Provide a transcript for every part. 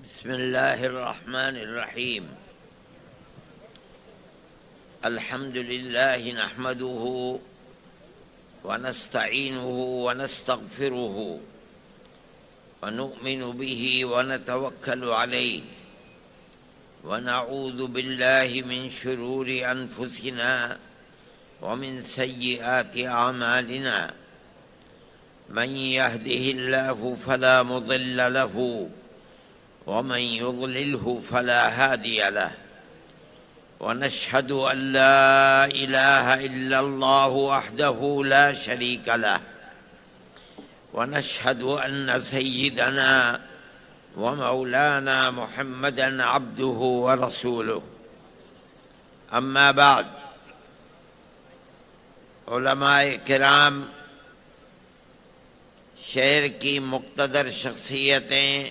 بسم الله الرحمن الرحيم. الحمد لله نحمده ونستعينه ونستغفره ونؤمن به ونتوكل عليه ونعوذ بالله من شرور أنفسنا ومن سيئات أعمالنا. من يهده الله فلا مضل له ومن يضلله فلا هادي له. ونشهد أن لا إله إلا الله وحده لا شريك له. ونشهد أن سيدنا ومولانا محمدا عبده ورسوله. أما بعد، علماء کرام، شہر کی مقتدر شخصیتیں،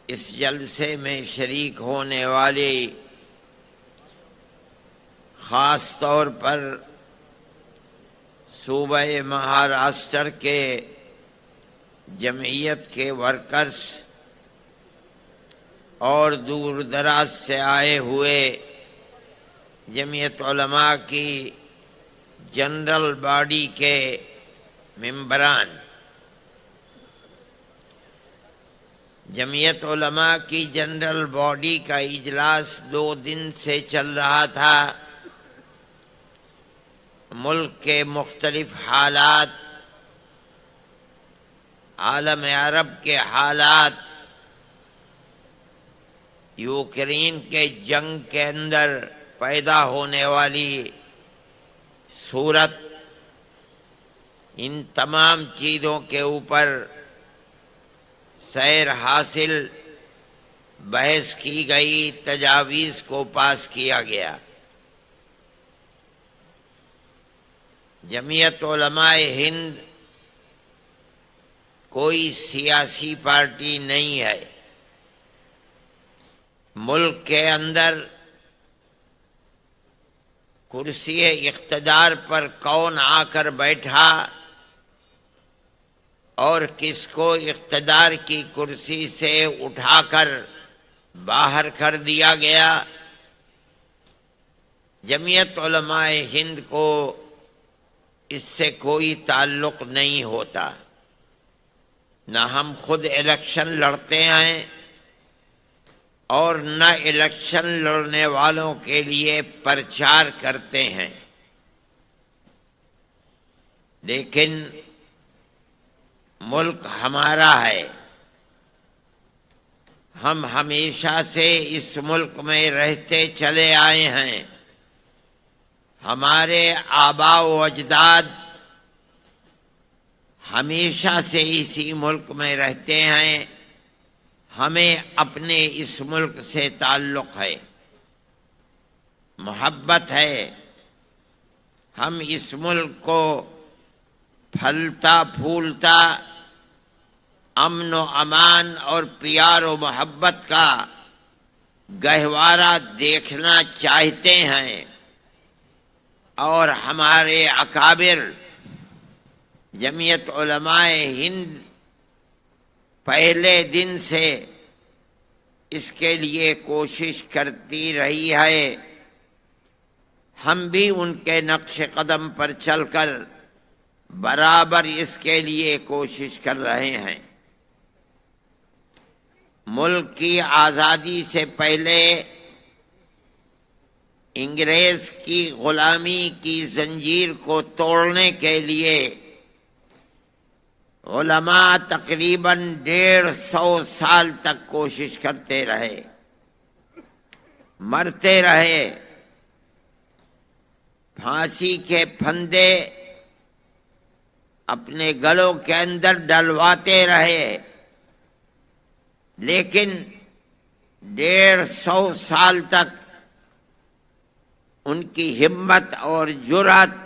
اس جلسے میں شریک ہونے والے، خاص طور پر صوبہ مہاراشٹر کے جمعیت کے ورکرز اور دور دراز سے آئے ہوئے جمعیت علماء کی جنرل باڈی کے ممبران، جمعیت علماء کی جنرل باڈی کا اجلاس 2 دن سے چل رہا تھا۔ ملک کے مختلف حالات، عالم عرب کے حالات، یوکرین کے جنگ کے اندر پیدا ہونے والی صورت، ان تمام چیزوں کے اوپر سیر حاصل، بحث کی گئی، تجاویز کو پاس کیا گیا۔ جمعیت علماء ہند کوئی سیاسی پارٹی نہیں ہے۔ ملک کے اندر کرسی اقتدار پر کون آ کر بیٹھا اور کس کو اقتدار کی کرسی سے اٹھا کر باہر کر دیا گیا، جمعیت علماء ہند کو اس سے کوئی تعلق نہیں ہوتا۔ نہ ہم خود الیکشن لڑتے ہیں اور نہ الیکشن لڑنے والوں کے لیے پرچار کرتے ہیں، لیکن ملک ہمارا ہے۔ ہم ہمیشہ سے اس ملک میں رہتے چلے آئے ہیں۔ ہمارے آباء و اجداد ہمیشہ سے اسی ملک میں رہتے ہیں۔ ہمیں اپنے اس ملک سے تعلق ہے، محبت ہے۔ ہم اس ملک کو پھلتا پھولتا امن و امان اور پیار و محبت کا گہوارہ دیکھنا چاہتے ہیں، اور ہمارے اکابر جمعیت علماء ہند پہلے دن سے اس کے لیے کوشش کرتی رہی ہے۔ ہم بھی ان کے نقش قدم پر چل کر برابر اس کے لیے کوشش کر رہے ہیں۔ ملک کی آزادی سے پہلے انگریز کی غلامی کی زنجیر کو توڑنے کے لیے علماء تقریباً 150 سال تک کوشش کرتے رہے، مرتے رہے، پھانسی کے پھندے اپنے گلوں کے اندر ڈلواتے رہے، لیکن 150 سال تک ان کی ہمت اور جرأت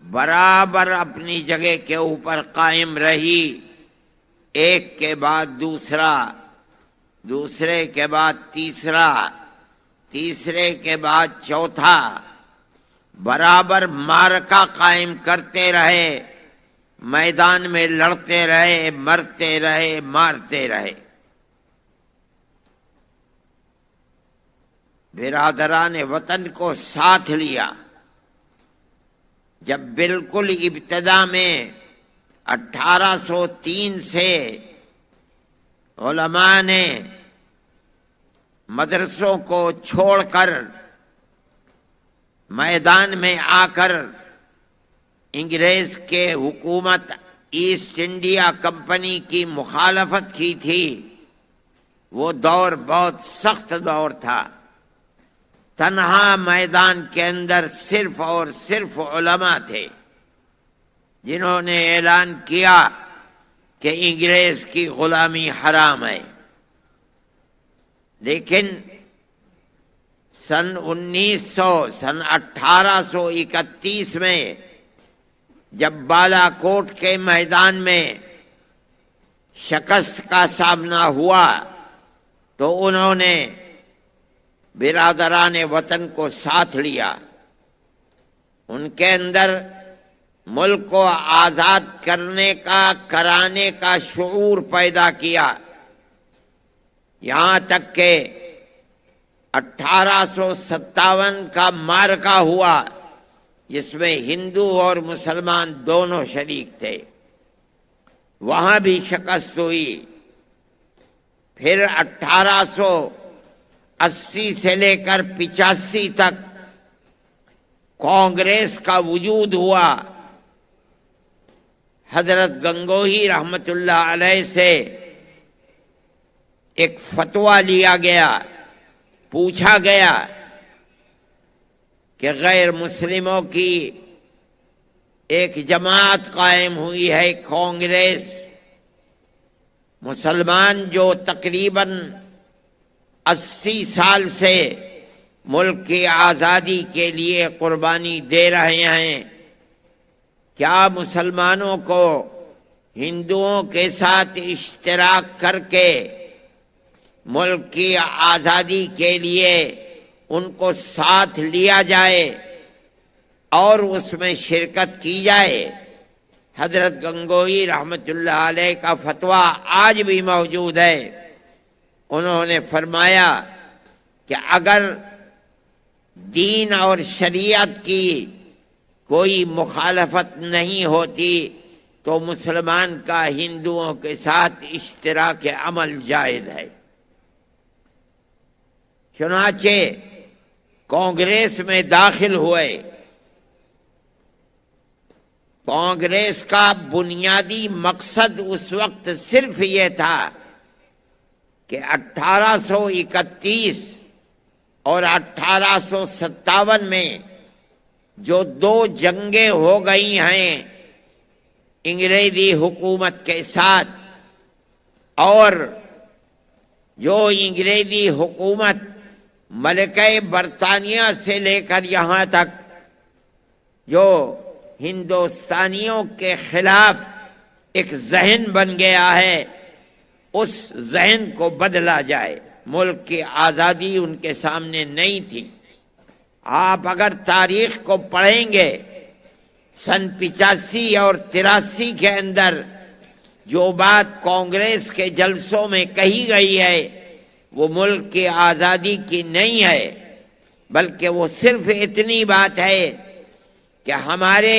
برابر اپنی جگہ کے اوپر قائم رہی۔ ایک کے بعد دوسرا، دوسرے کے بعد تیسرا، تیسرے کے بعد چوتھا، برابر معرکہ قائم کرتے رہے، میدان میں لڑتے رہے، مرتے رہے، مارتے رہے۔ برادران وطن کو ساتھ لیا. جب بالکل ابتدا میں 1803 سے علماء نے مدرسوں کو چھوڑ کر میدان میں آ کر انگریز کے حکومت ایسٹ انڈیا کمپنی کی مخالفت کی تھی، وہ دور بہت سخت دور تھا. تنہا میدان کے اندر صرف اور صرف علماء تھے جنہوں نے اعلان کیا کہ انگریز کی غلامی حرام ہے. لیکن سن 1831 میں جب بالا کوٹ کے میدان میں شکست کا سامنا ہوا تو انہوں نے برادران وطن کو ساتھ لیا. ان کے اندر ملک کو آزاد کرانے کا شعور پیدا کیا. یہاں تک کہ 1857 کا معرکہ ہوا جس میں ہندو اور مسلمان دونوں شریک تھے، وہاں بھی شکست ہوئی. پھر 1880 سے لے کر 85 تک کانگریس کا وجود ہوا. حضرت گنگوہی رحمت اللہ علیہ سے ایک فتویٰ لیا گیا، پوچھا گیا کہ غیر مسلموں کی ایک جماعت قائم ہوئی ہے کانگریس، مسلمان جو تقریباً 80 سال سے ملک کی آزادی کے لیے قربانی دے رہے ہیں، کیا مسلمانوں کو ہندوؤں کے ساتھ اشتراک کر کے ملک کی آزادی کے لیے ان کو ساتھ لیا جائے اور اس میں شرکت کی جائے؟ حضرت گنگوہی رحمت اللہ علیہ کا فتویٰ آج بھی موجود ہے. انہوں نے فرمایا کہ اگر دین اور شریعت کی کوئی مخالفت نہیں ہوتی تو مسلمان کا ہندوؤں کے ساتھ اشتراک عمل جائز ہے. چنانچہ کانگریس میں داخل ہوئے. کانگریس کا بنیادی مقصد اس وقت صرف یہ تھا کہ 1831 اور 1857 میں جو 2 جنگیں ہو گئی ہیں انگریزی حکومت کے ساتھ، اور جو انگریزی حکومت ملکہ برطانیہ سے لے کر یہاں تک جو ہندوستانیوں کے خلاف ایک ذہن بن گیا ہے، اس ذہن کو بدلا جائے. ملک کی آزادی ان کے سامنے نہیں تھی. آپ اگر تاریخ کو پڑھیں گے، سن 85 اور 83 کے اندر جو بات کانگریس کے جلسوں میں کہی گئی ہے وہ ملک کی آزادی کی نہیں ہے، بلکہ وہ صرف اتنی بات ہے کہ ہمارے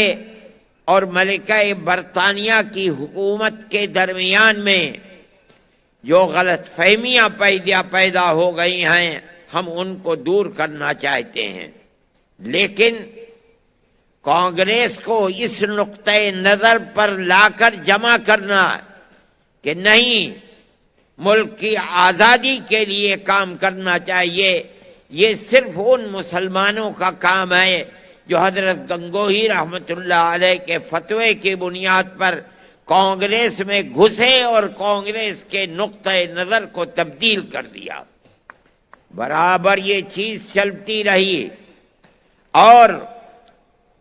اور ملکہ برطانیہ کی حکومت کے درمیان میں جو غلط فہمیاں پیدا ہو گئی ہیں ہم ان کو دور کرنا چاہتے ہیں. لیکن کانگریس کو اس نقطۂ نظر پر لا کر جمع کرنا کہ نہیں، ملک کی آزادی کے لیے کام کرنا چاہیے، یہ صرف ان مسلمانوں کا کام ہے جو حضرت گنگوہی رحمت اللہ علیہ کے فتوے کی بنیاد پر کانگریس میں گھسے اور کانگریس کے نقطۂ نظر کو تبدیل کر دیا. برابر یہ چیز چلتی رہی اور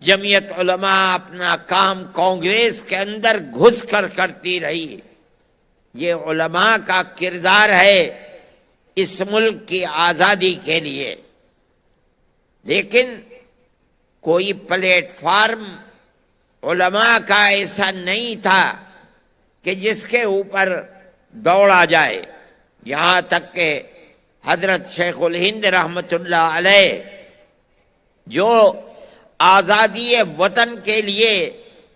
جمعیت علماء اپنا کام کانگریس کے اندر گھس کر کرتی رہی. یہ علماء کا کردار ہے اس ملک کی آزادی کے لیے. لیکن کوئی پلیٹ فارم علماء کا ایسا نہیں تھا کہ جس کے اوپر دوڑا جائے. یہاں تک کہ حضرت شیخ الہند رحمت اللہ علیہ جو آزادی وطن کے لیے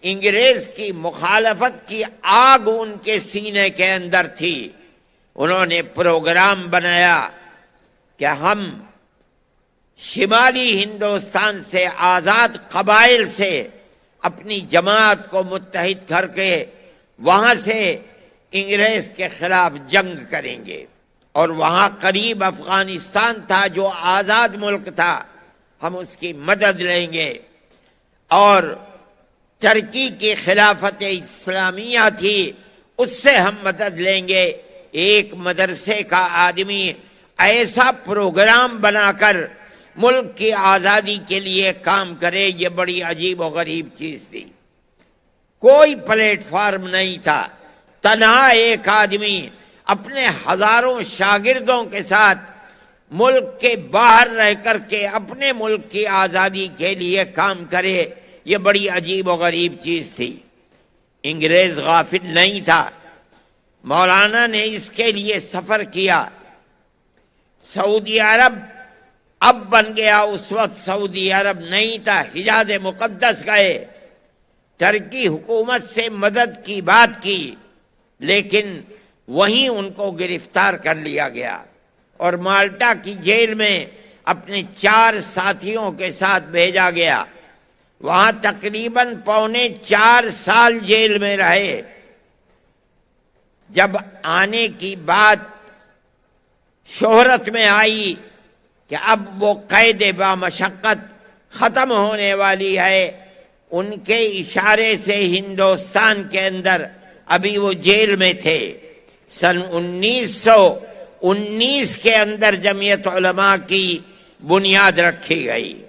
انگریز کی مخالفت کی آگ ان کے سینے کے اندر تھی، انہوں نے پروگرام بنایا کہ ہم شمالی ہندوستان سے آزاد قبائل سے اپنی جماعت کو متحد کر کے وہاں سے انگریز کے خلاف جنگ کریں گے، اور وہاں قریب افغانستان تھا جو آزاد ملک تھا، ہم اس کی مدد لیں گے، اور ترکی کی خلافت اسلامیہ تھی اس سے ہم مدد لیں گے۔ ایک مدرسے کا آدمی ایسا پروگرام بنا کر ملک کی آزادی کے لیے کام کرے، یہ بڑی عجیب و غریب چیز تھی۔ کوئی پلیٹ فارم نہیں تھا، تنہا ایک آدمی اپنے ہزاروں شاگردوں کے ساتھ ملک کے باہر رہ کر کے اپنے ملک کی آزادی کے لیے کام کرے، یہ بڑی عجیب و غریب چیز تھی۔ انگریز غافل نہیں تھا، مولانا نے اس کے لیے سفر کیا۔ سعودی عرب اب بن گیا، اس وقت سعودی عرب نہیں تھا، حجاز مقدس گئے، ترکی حکومت سے مدد کی بات کی، لیکن وہیں ان کو گرفتار کر لیا گیا اور مالٹا کی جیل میں اپنے 4 ساتھیوں کے ساتھ بھیجا گیا۔ وہاں تقریباً 4.25 سال جیل میں رہے۔ جب آنے کی بات شہرت میں آئی کہ اب وہ قید بامشقت ختم ہونے والی ہے، ان کے اشارے سے ہندوستان کے اندر ابھی وہ جیل میں تھے۔ سن 1919 کے اندر جمعیت علماء کی بنیاد رکھی گئی،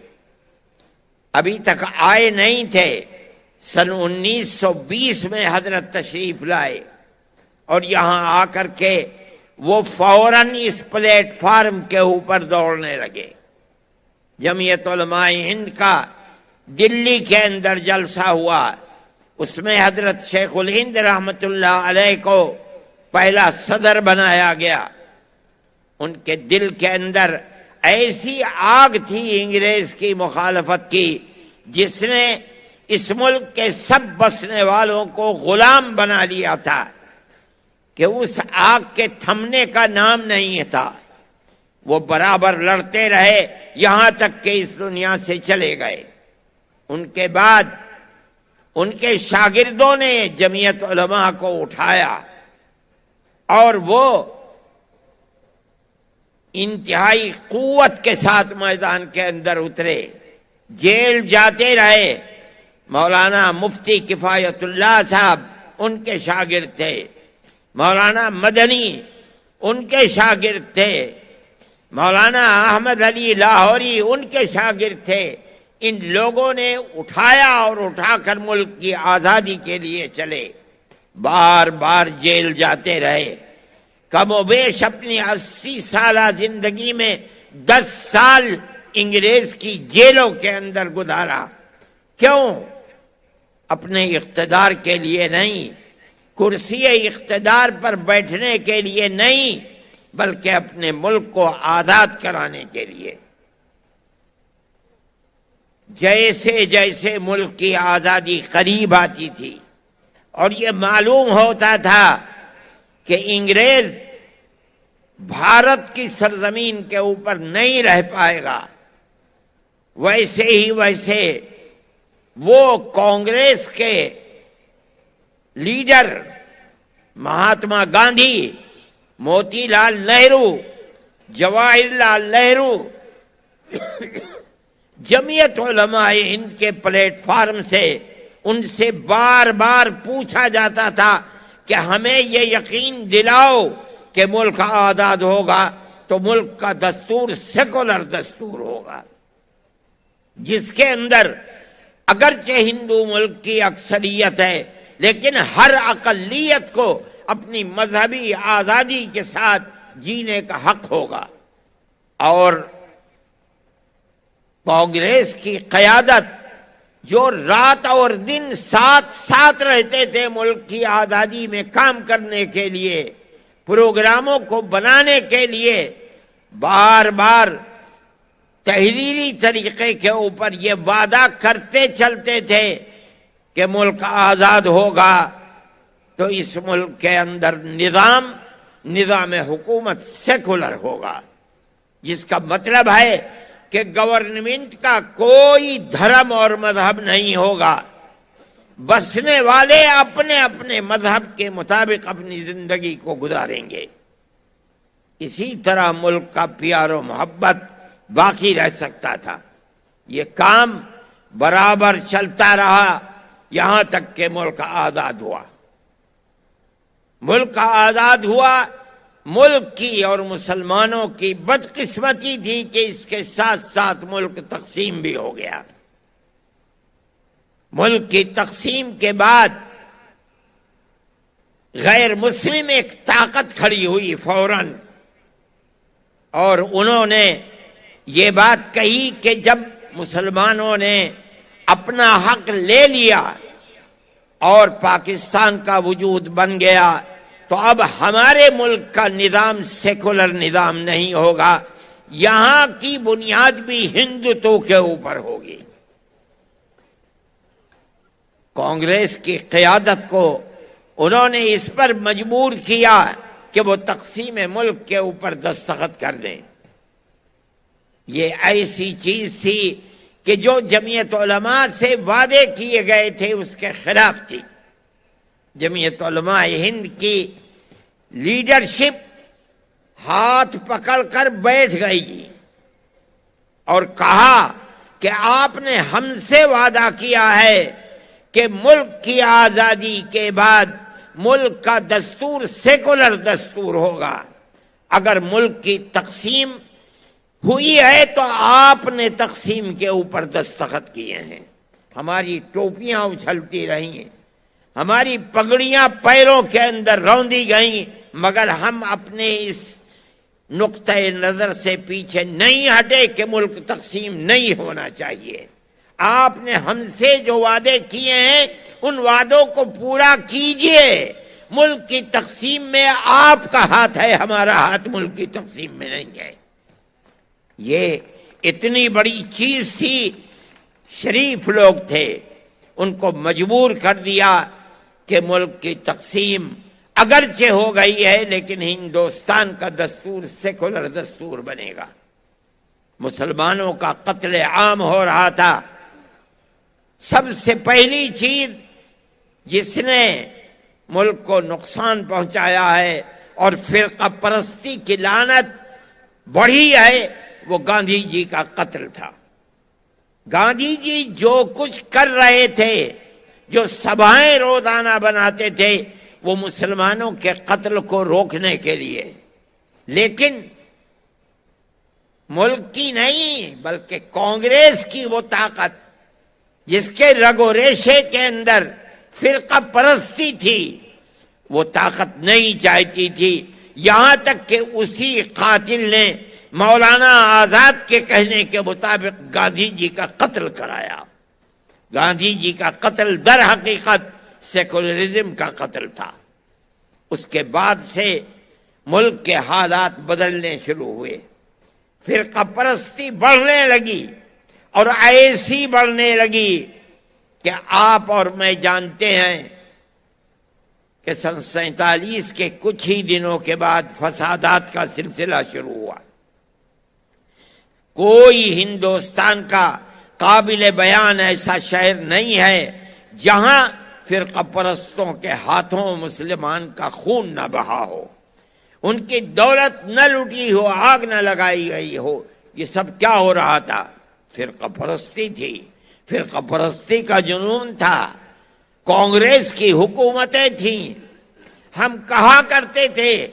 ابھی تک آئے نہیں تھے۔ سن 1920 میں حضرت تشریف لائے اور یہاں آ کر کے وہ فوراً اس پلیٹ فارم کے اوپر دوڑنے لگے۔ جمعیت علماء ہند کا دلی کے اندر جلسہ ہوا، اس میں حضرت شیخ الہند رحمت اللہ علیہ کو پہلا صدر بنایا گیا۔ ان کے دل کے اندر ایسی آگ تھی انگریز کی مخالفت کی، جس نے اس ملک کے سب بسنے والوں کو غلام بنا لیا تھا، کہ اس آگ کے تھمنے کا نام نہیں تھا۔ وہ برابر لڑتے رہے یہاں تک کہ اس دنیا سے چلے گئے۔ ان کے بعد ان کے شاگردوں نے جمعیت علماء کو اٹھایا اور وہ انتہائی قوت کے ساتھ میدان کے اندر اترے، جیل جاتے رہے۔ مولانا مفتی کفایت اللہ صاحب ان کے شاگرد تھے، مولانا مدنی ان کے شاگرد تھے، مولانا احمد علی لاہوری ان کے شاگرد تھے۔ ان لوگوں نے اٹھایا اور اٹھا کر ملک کی آزادی کے لیے چلے، بار بار جیل جاتے رہے۔ کم و بیش اپنی 80 سالہ زندگی میں 10 سال انگریز کی جیلوں کے اندر گزارا۔ کیوں؟ اپنے اقتدار کے لیے نہیں، کرسی اقتدار پر بیٹھنے کے لیے نہیں، بلکہ اپنے ملک کو آزاد کرانے کے لیے۔ جیسے جیسے ملک کی آزادی قریب آتی تھی اور یہ معلوم ہوتا تھا کہ انگریز بھارت کی سرزمین کے اوپر نہیں رہ پائے گا، ویسے ہی ویسے وہ کانگریس کے لیڈر مہاتما گاندھی، موتی لال نہرو، جواہر لال نہرو، جمعیت علماء ہند کے پلیٹ فارم سے ان سے بار بار پوچھا جاتا تھا کہ ہمیں یہ یقین دلاؤ کہ ملک آزاد ہوگا تو ملک کا دستور سیکولر دستور ہوگا، جس کے اندر اگرچہ ہندو ملک کی اکثریت ہے لیکن ہر اقلیت کو اپنی مذہبی آزادی کے ساتھ جینے کا حق ہوگا۔ اور کانگریس کی قیادت جو رات اور دن ساتھ ساتھ رہتے تھے ملک کی آزادی میں کام کرنے کے لیے، پروگراموں کو بنانے کے لیے، بار بار تحریری طریقے کے اوپر یہ وعدہ کرتے چلتے تھے کہ ملک آزاد ہوگا تو اس ملک کے اندر نظام حکومت سیکولر ہوگا، جس کا مطلب ہے کہ گورنمنٹ کا کوئی دھرم اور مذہب نہیں ہوگا، بسنے والے اپنے اپنے مذہب کے مطابق اپنی زندگی کو گزاریں گے۔ اسی طرح ملک کا پیار و محبت باقی رہ سکتا تھا۔ یہ کام برابر چلتا رہا یہاں تک کہ ملک آزاد ہوا۔ ملک آزاد ہوا، ملک کی اور مسلمانوں کی بدقسمتی تھی کہ اس کے ساتھ ساتھ ملک تقسیم بھی ہو گیا۔ ملک کی تقسیم کے بعد غیر مسلم ایک طاقت کھڑی ہوئی فوراً، اور انہوں نے یہ بات کہی کہ جب مسلمانوں نے اپنا حق لے لیا اور پاکستان کا وجود بن گیا تو اب ہمارے ملک کا نظام سیکولر نظام نہیں ہوگا، یہاں کی بنیاد بھی ہندوتو کے اوپر ہوگی۔ کانگریس کی قیادت کو انہوں نے اس پر مجبور کیا کہ وہ تقسیم ملک کے اوپر دستخط کر دیں۔ یہ ایسی چیز تھی کہ جو جمعیت علماء سے وعدے کیے گئے تھے اس کے خلاف تھی۔ جمعیت علماء ہند کی لیڈرشپ ہاتھ پکڑ کر بیٹھ گئی اور کہا کہ آپ نے ہم سے وعدہ کیا ہے کہ ملک کی آزادی کے بعد ملک کا دستور سیکولر دستور ہوگا، اگر ملک کی تقسیم ہوئی ہے تو آپ نے تقسیم کے اوپر دستخط کیے ہیں۔ ہماری ٹوپیاں اچھلتی رہیں، ہماری پگڑیاں پیروں کے اندر روندی گئیں، مگر ہم اپنے اس نقطۂ نظر سے پیچھے نہیں ہٹے کہ ملک تقسیم نہیں ہونا چاہیے۔ آپ نے ہم سے جو وعدے کیے ہیں ان وعدوں کو پورا کیجئے، ملک کی تقسیم میں آپ کا ہاتھ ہے، ہمارا ہاتھ ملک کی تقسیم میں نہیں ہے۔ یہ اتنی بڑی چیز تھی، شریف لوگ تھے، ان کو مجبور کر دیا کہ ملک کی تقسیم اگرچہ ہو گئی ہے لیکن ہندوستان کا دستور سیکولر دستور بنے گا۔ مسلمانوں کا قتل عام ہو رہا تھا۔ سب سے پہلی چیز جس نے ملک کو نقصان پہنچایا ہے اور فرقہ پرستی کی لعنت بڑھی ہے وہ گاندھی جی کا قتل تھا۔ گاندھی جی جو کچھ کر رہے تھے، جو سبھائیں روزانہ بناتے تھے، وہ مسلمانوں کے قتل کو روکنے کے لیے، لیکن ملک کی نہیں بلکہ کانگریس کی وہ طاقت جس کے رگ و ریشے کے اندر فرقہ پرستی تھی، وہ طاقت نہیں چاہتی تھی، یہاں تک کہ اسی قاتل نے مولانا آزاد کے کہنے کے مطابق گاندھی جی کا قتل کرایا۔ گاندھی جی کا قتل در حقیقت سیکولرزم کا قتل تھا۔ اس کے بعد سے ملک کے حالات بدلنے شروع ہوئے، فرقہ پرستی بڑھنے لگی اور ایسی بڑھنے لگی کہ آپ اور میں جانتے ہیں کہ سن 47 کے کچھ ہی دنوں کے بعد فسادات کا سلسلہ شروع ہوا۔ کوئی ہندوستان کا قابل بیان ایسا شہر نہیں ہے جہاں فرقہ پرستوں کے ہاتھوں مسلمان کا خون نہ بہا ہو، ان کی دولت نہ لوٹی ہو، آگ نہ لگائی گئی ہو۔ یہ سب کیا ہو رہا تھا؟ فرقہ پرستی تھی، فرقہ پرستی کا جنون تھا، کانگریس کی حکومتیں تھیں۔ ہم کہا کرتے تھے،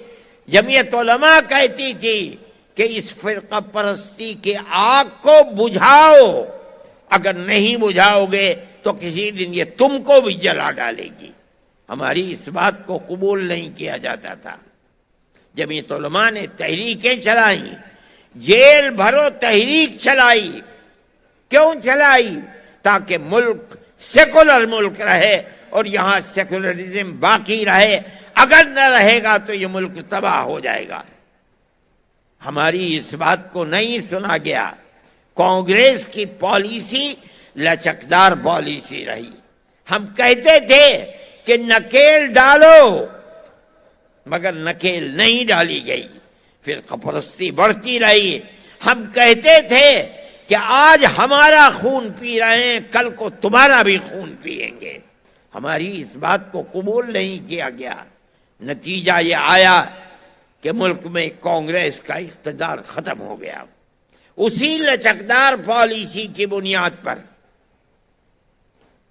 جمعیت علماء کہتی تھی کہ اس فرقہ پرستی کی آگ کو بجھاؤ، اگر نہیں بجھاؤ گے تو کسی دن یہ تم کو بھی جلا ڈالے گی۔ ہماری اس بات کو قبول نہیں کیا جاتا تھا۔ جمعیت علماء نے تحریکیں چلائیں، جیل بھرو تحریک چلائی۔ کیوں چلائی؟ تاکہ ملک سیکولر ملک رہے اور یہاں سیکولرزم باقی رہے، اگر نہ رہے گا تو یہ ملک تباہ ہو جائے گا۔ ہماری اس بات کو نہیں سنا گیا۔ کانگریس کی پالیسی لچکدار پالیسی رہی۔ ہم کہتے تھے کہ نکیل ڈالو، مگر نکیل نہیں ڈالی گئی، فرقہ پرستی بڑھتی رہی۔ ہم کہتے تھے کہ آج ہمارا خون پی رہے ہیں، کل کو تمہارا بھی خون پیئیں گے، ہماری اس بات کو قبول نہیں کیا گیا۔ نتیجہ یہ آیا کہ ملک میں کانگریس کا اقتدار ختم ہو گیا۔ اسی لچکدار پالیسی کی بنیاد پر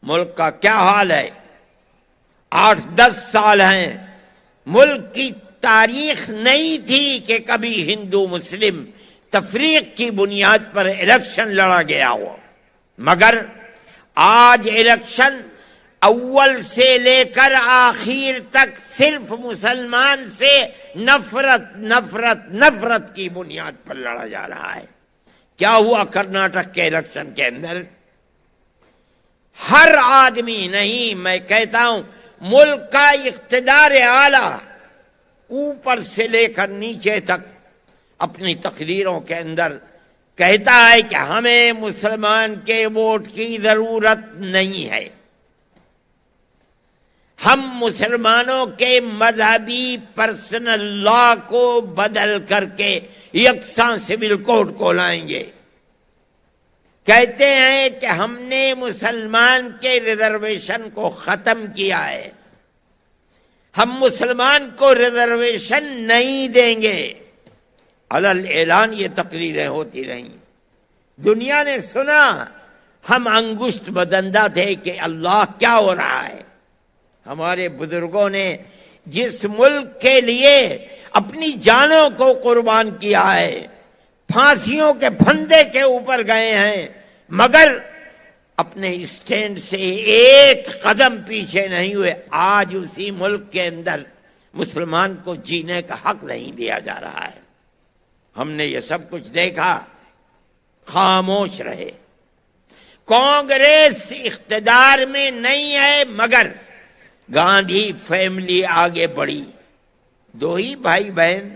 ملک کا کیا حال ہے؟ 8-10 سال ہیں، ملک کی تاریخ نہیں تھی کہ کبھی ہندو مسلم تفریق کی بنیاد پر الیکشن لڑا گیا ہو، مگر آج الیکشن اول سے لے کر آخر تک صرف مسلمان سے نفرت نفرت نفرت کی بنیاد پر لڑا جا رہا ہے۔ کیا ہوا کرناٹک کے الیکشن کے اندر؟ ہر آدمی نہیں، میں کہتا ہوں ملک کا اقتدار اعلیٰ اوپر سے لے کر نیچے تک اپنی تقریروں کے اندر کہتا ہے کہ ہمیں مسلمان کے ووٹ کی ضرورت نہیں ہے، ہم مسلمانوں کے مذہبی پرسنل لا کو بدل کر کے یکساں سول کوڈ کو لائیں گے۔ کہتے ہیں کہ ہم نے مسلمان کے ریزرویشن کو ختم کیا ہے، ہم مسلمان کو ریزرویشن نہیں دیں گے۔ علل اعلان یہ تقریریں ہوتی رہیں، دنیا نے سنا، ہم انگشت بدندہ تھے کہ اللہ کیا ہو رہا ہے۔ ہمارے بزرگوں نے جس ملک کے لیے اپنی جانوں کو قربان کیا ہے، پھانسیوں کے پھندے کے اوپر گئے ہیں، مگر اپنے اسٹینڈ سے ایک قدم پیچھے نہیں ہوئے۔ آج اسی ملک کے اندر مسلمان کو جینے کا حق نہیں دیا جا رہا ہے۔ ہم نے یہ سب کچھ دیکھا، خاموش رہے۔ کانگریس اقتدار میں نہیں ہے، مگر گاندھی فیملی آگے بڑھی۔ 2 ہی بھائی بہن،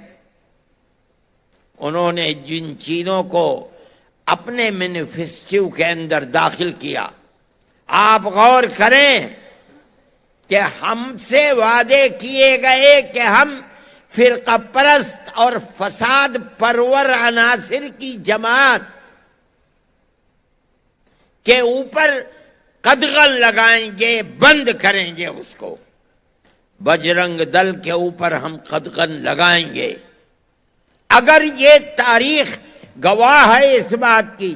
انہوں نے جن چیزوں کو اپنے مینیفیسٹو کے اندر داخل کیا، آپ غور کریں کہ ہم سے وعدے کیے گئے کہ ہم فرقہ پرست اور فساد پرور عناصر کی جماعت کے اوپر قدغن لگائیں گے، بند کریں گے اس کو۔ بجرنگ دل کے اوپر ہم قدغن لگائیں گے۔ اگر یہ تاریخ گواہ ہے اس بات کی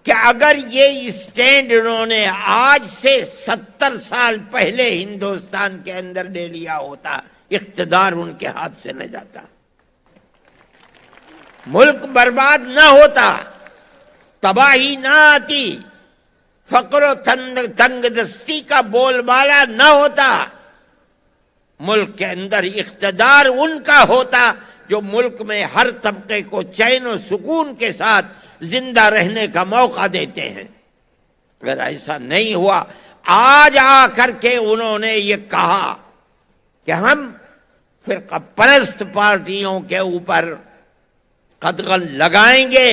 کہ اگر یہ اسٹینڈ انہوں نے آج سے 70 سال پہلے ہندوستان کے اندر لے لیا ہوتا، اقتدار ان کے ہاتھ سے نہ جاتا، ملک برباد نہ ہوتا، تباہی نہ آتی، فقر و تنگ دستی کا بول بالا نہ ہوتا، ملک کے اندر اقتدار ان کا ہوتا جو ملک میں ہر طبقے کو چین و سکون کے ساتھ زندہ رہنے کا موقع دیتے ہیں۔ اگر ایسا نہیں ہوا، آج آ کر کے انہوں نے یہ کہا کہ ہم فرقہ پرست پارٹیوں کے اوپر قدغن لگائیں گے،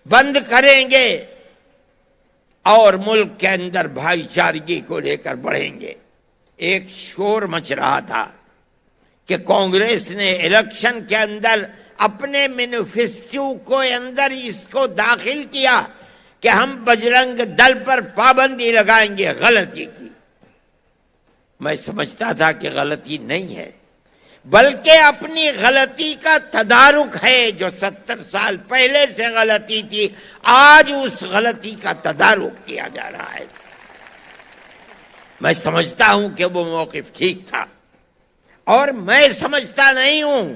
بند کریں گے اور ملک کے اندر بھائی چارگی کو لے کر بڑھیں گے۔ ایک شور مچ رہا تھا کہ کانگریس نے الیکشن کے اندر اپنے مینیفیسٹو کو اندر اس کو داخل کیا کہ ہم بجرنگ دل پر پابندی لگائیں گے۔ غلطی کی، میں سمجھتا تھا کہ غلطی نہیں ہے، بلکہ اپنی غلطی کا تدارک ہے۔ جو 70 سال پہلے سے غلطی تھی، آج اس غلطی کا تدارک کیا جا رہا ہے۔ میں سمجھتا ہوں کہ وہ موقف ٹھیک تھا، اور میں سمجھتا نہیں ہوں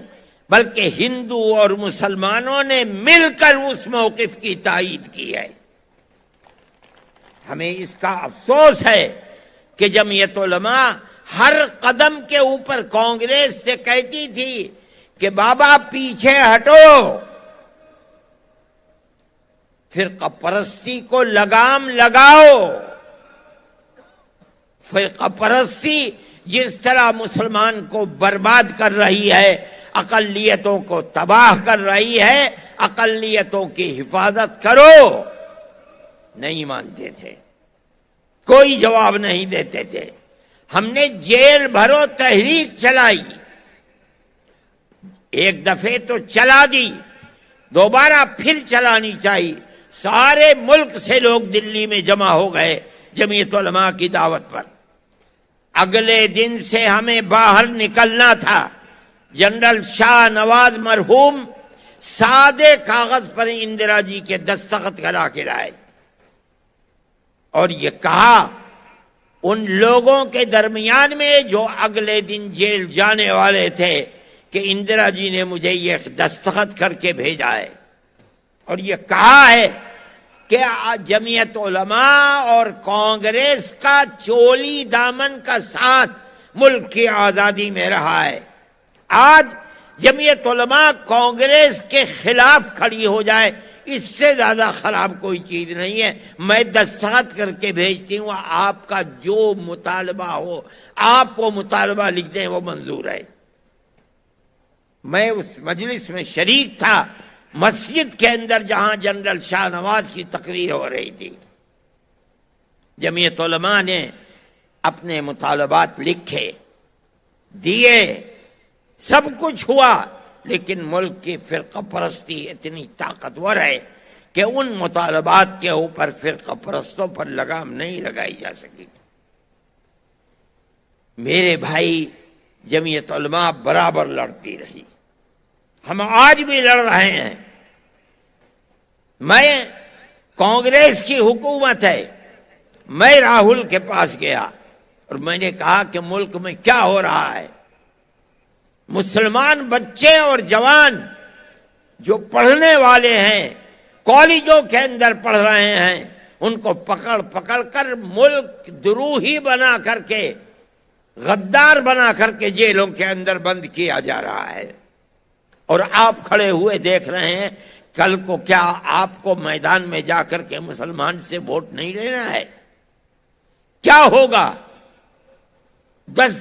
بلکہ ہندو اور مسلمانوں نے مل کر اس موقف کی تائید کی ہے۔ ہمیں اس کا افسوس ہے کہ جمعیت علماء ہر قدم کے اوپر کانگریس سے کہتی تھی کہ بابا پیچھے ہٹو، فرقہ پرستی کو لگام لگاؤ۔ فرقہ پرستی جس طرح مسلمان کو برباد کر رہی ہے، اقلیتوں کو تباہ کر رہی ہے، اقلیتوں کی حفاظت کرو، نہیں مانتے تھے، کوئی جواب نہیں دیتے تھے۔ ہم نے جیل بھرو تحریک چلائی، ایک دفعے تو چلا دی، دوبارہ پھر چلانی چاہیے۔ سارے ملک سے لوگ دلی میں جمع ہو گئے جمعیت علماء کی دعوت پر۔ اگلے دن سے ہمیں باہر نکلنا تھا۔ جنرل شاہ نواز مرحوم سادے کاغذ پر اندرا جی کے دستخط کرا کے لائے اور یہ کہا ان لوگوں کے درمیان میں جو اگلے دن جیل جانے والے تھے کہ اندرا جی نے مجھے یہ دستخط کر کے بھیجا ہے اور یہ کہا ہے کہ جمعیت علماء اور کانگریس کا چولی دامن کا ساتھ ملک کی آزادی میں رہا ہے۔ آج جمعیت علماء کانگریس کے خلاف کھڑی ہو جائے، اس سے زیادہ خراب کوئی چیز نہیں ہے۔ میں دستخط کر کے بھیجتی ہوں، آپ کا جو مطالبہ ہو، آپ وہ مطالبہ لکھ دیں، وہ منظور ہے۔ میں اس مجلس میں شریک تھا، مسجد کے اندر جہاں جنرل شاہ نواز کی تقریر ہو رہی تھی۔ جمعیت علماء نے اپنے مطالبات لکھے، دیے، سب کچھ ہوا، لیکن ملک کی فرقہ پرستی اتنی طاقتور ہے کہ ان مطالبات کے اوپر فرقہ پرستوں پر لگام نہیں لگائی جا سکی۔ میرے بھائی، جمعیت علماء برابر لڑتی رہی، ہم آج بھی لڑ رہے ہیں۔ میں کانگریس کی حکومت ہے، میں راہل کے پاس گیا اور میں نے کہا کہ ملک میں کیا ہو رہا ہے۔ مسلمان بچے اور جوان جو پڑھنے والے ہیں، کالجوں کے اندر پڑھ رہے ہیں، ان کو پکڑ پکڑ کر ملک دروہی بنا کر کے، غدار بنا کر کے جیلوں کے اندر بند کیا جا رہا ہے۔ اور آپ کھڑے ہوئے دیکھ رہے ہیں، کل کو کیا آپ کو میدان میں جا کر کے مسلمان سے ووٹ نہیں لینا ہے؟ کیا ہوگا؟ 10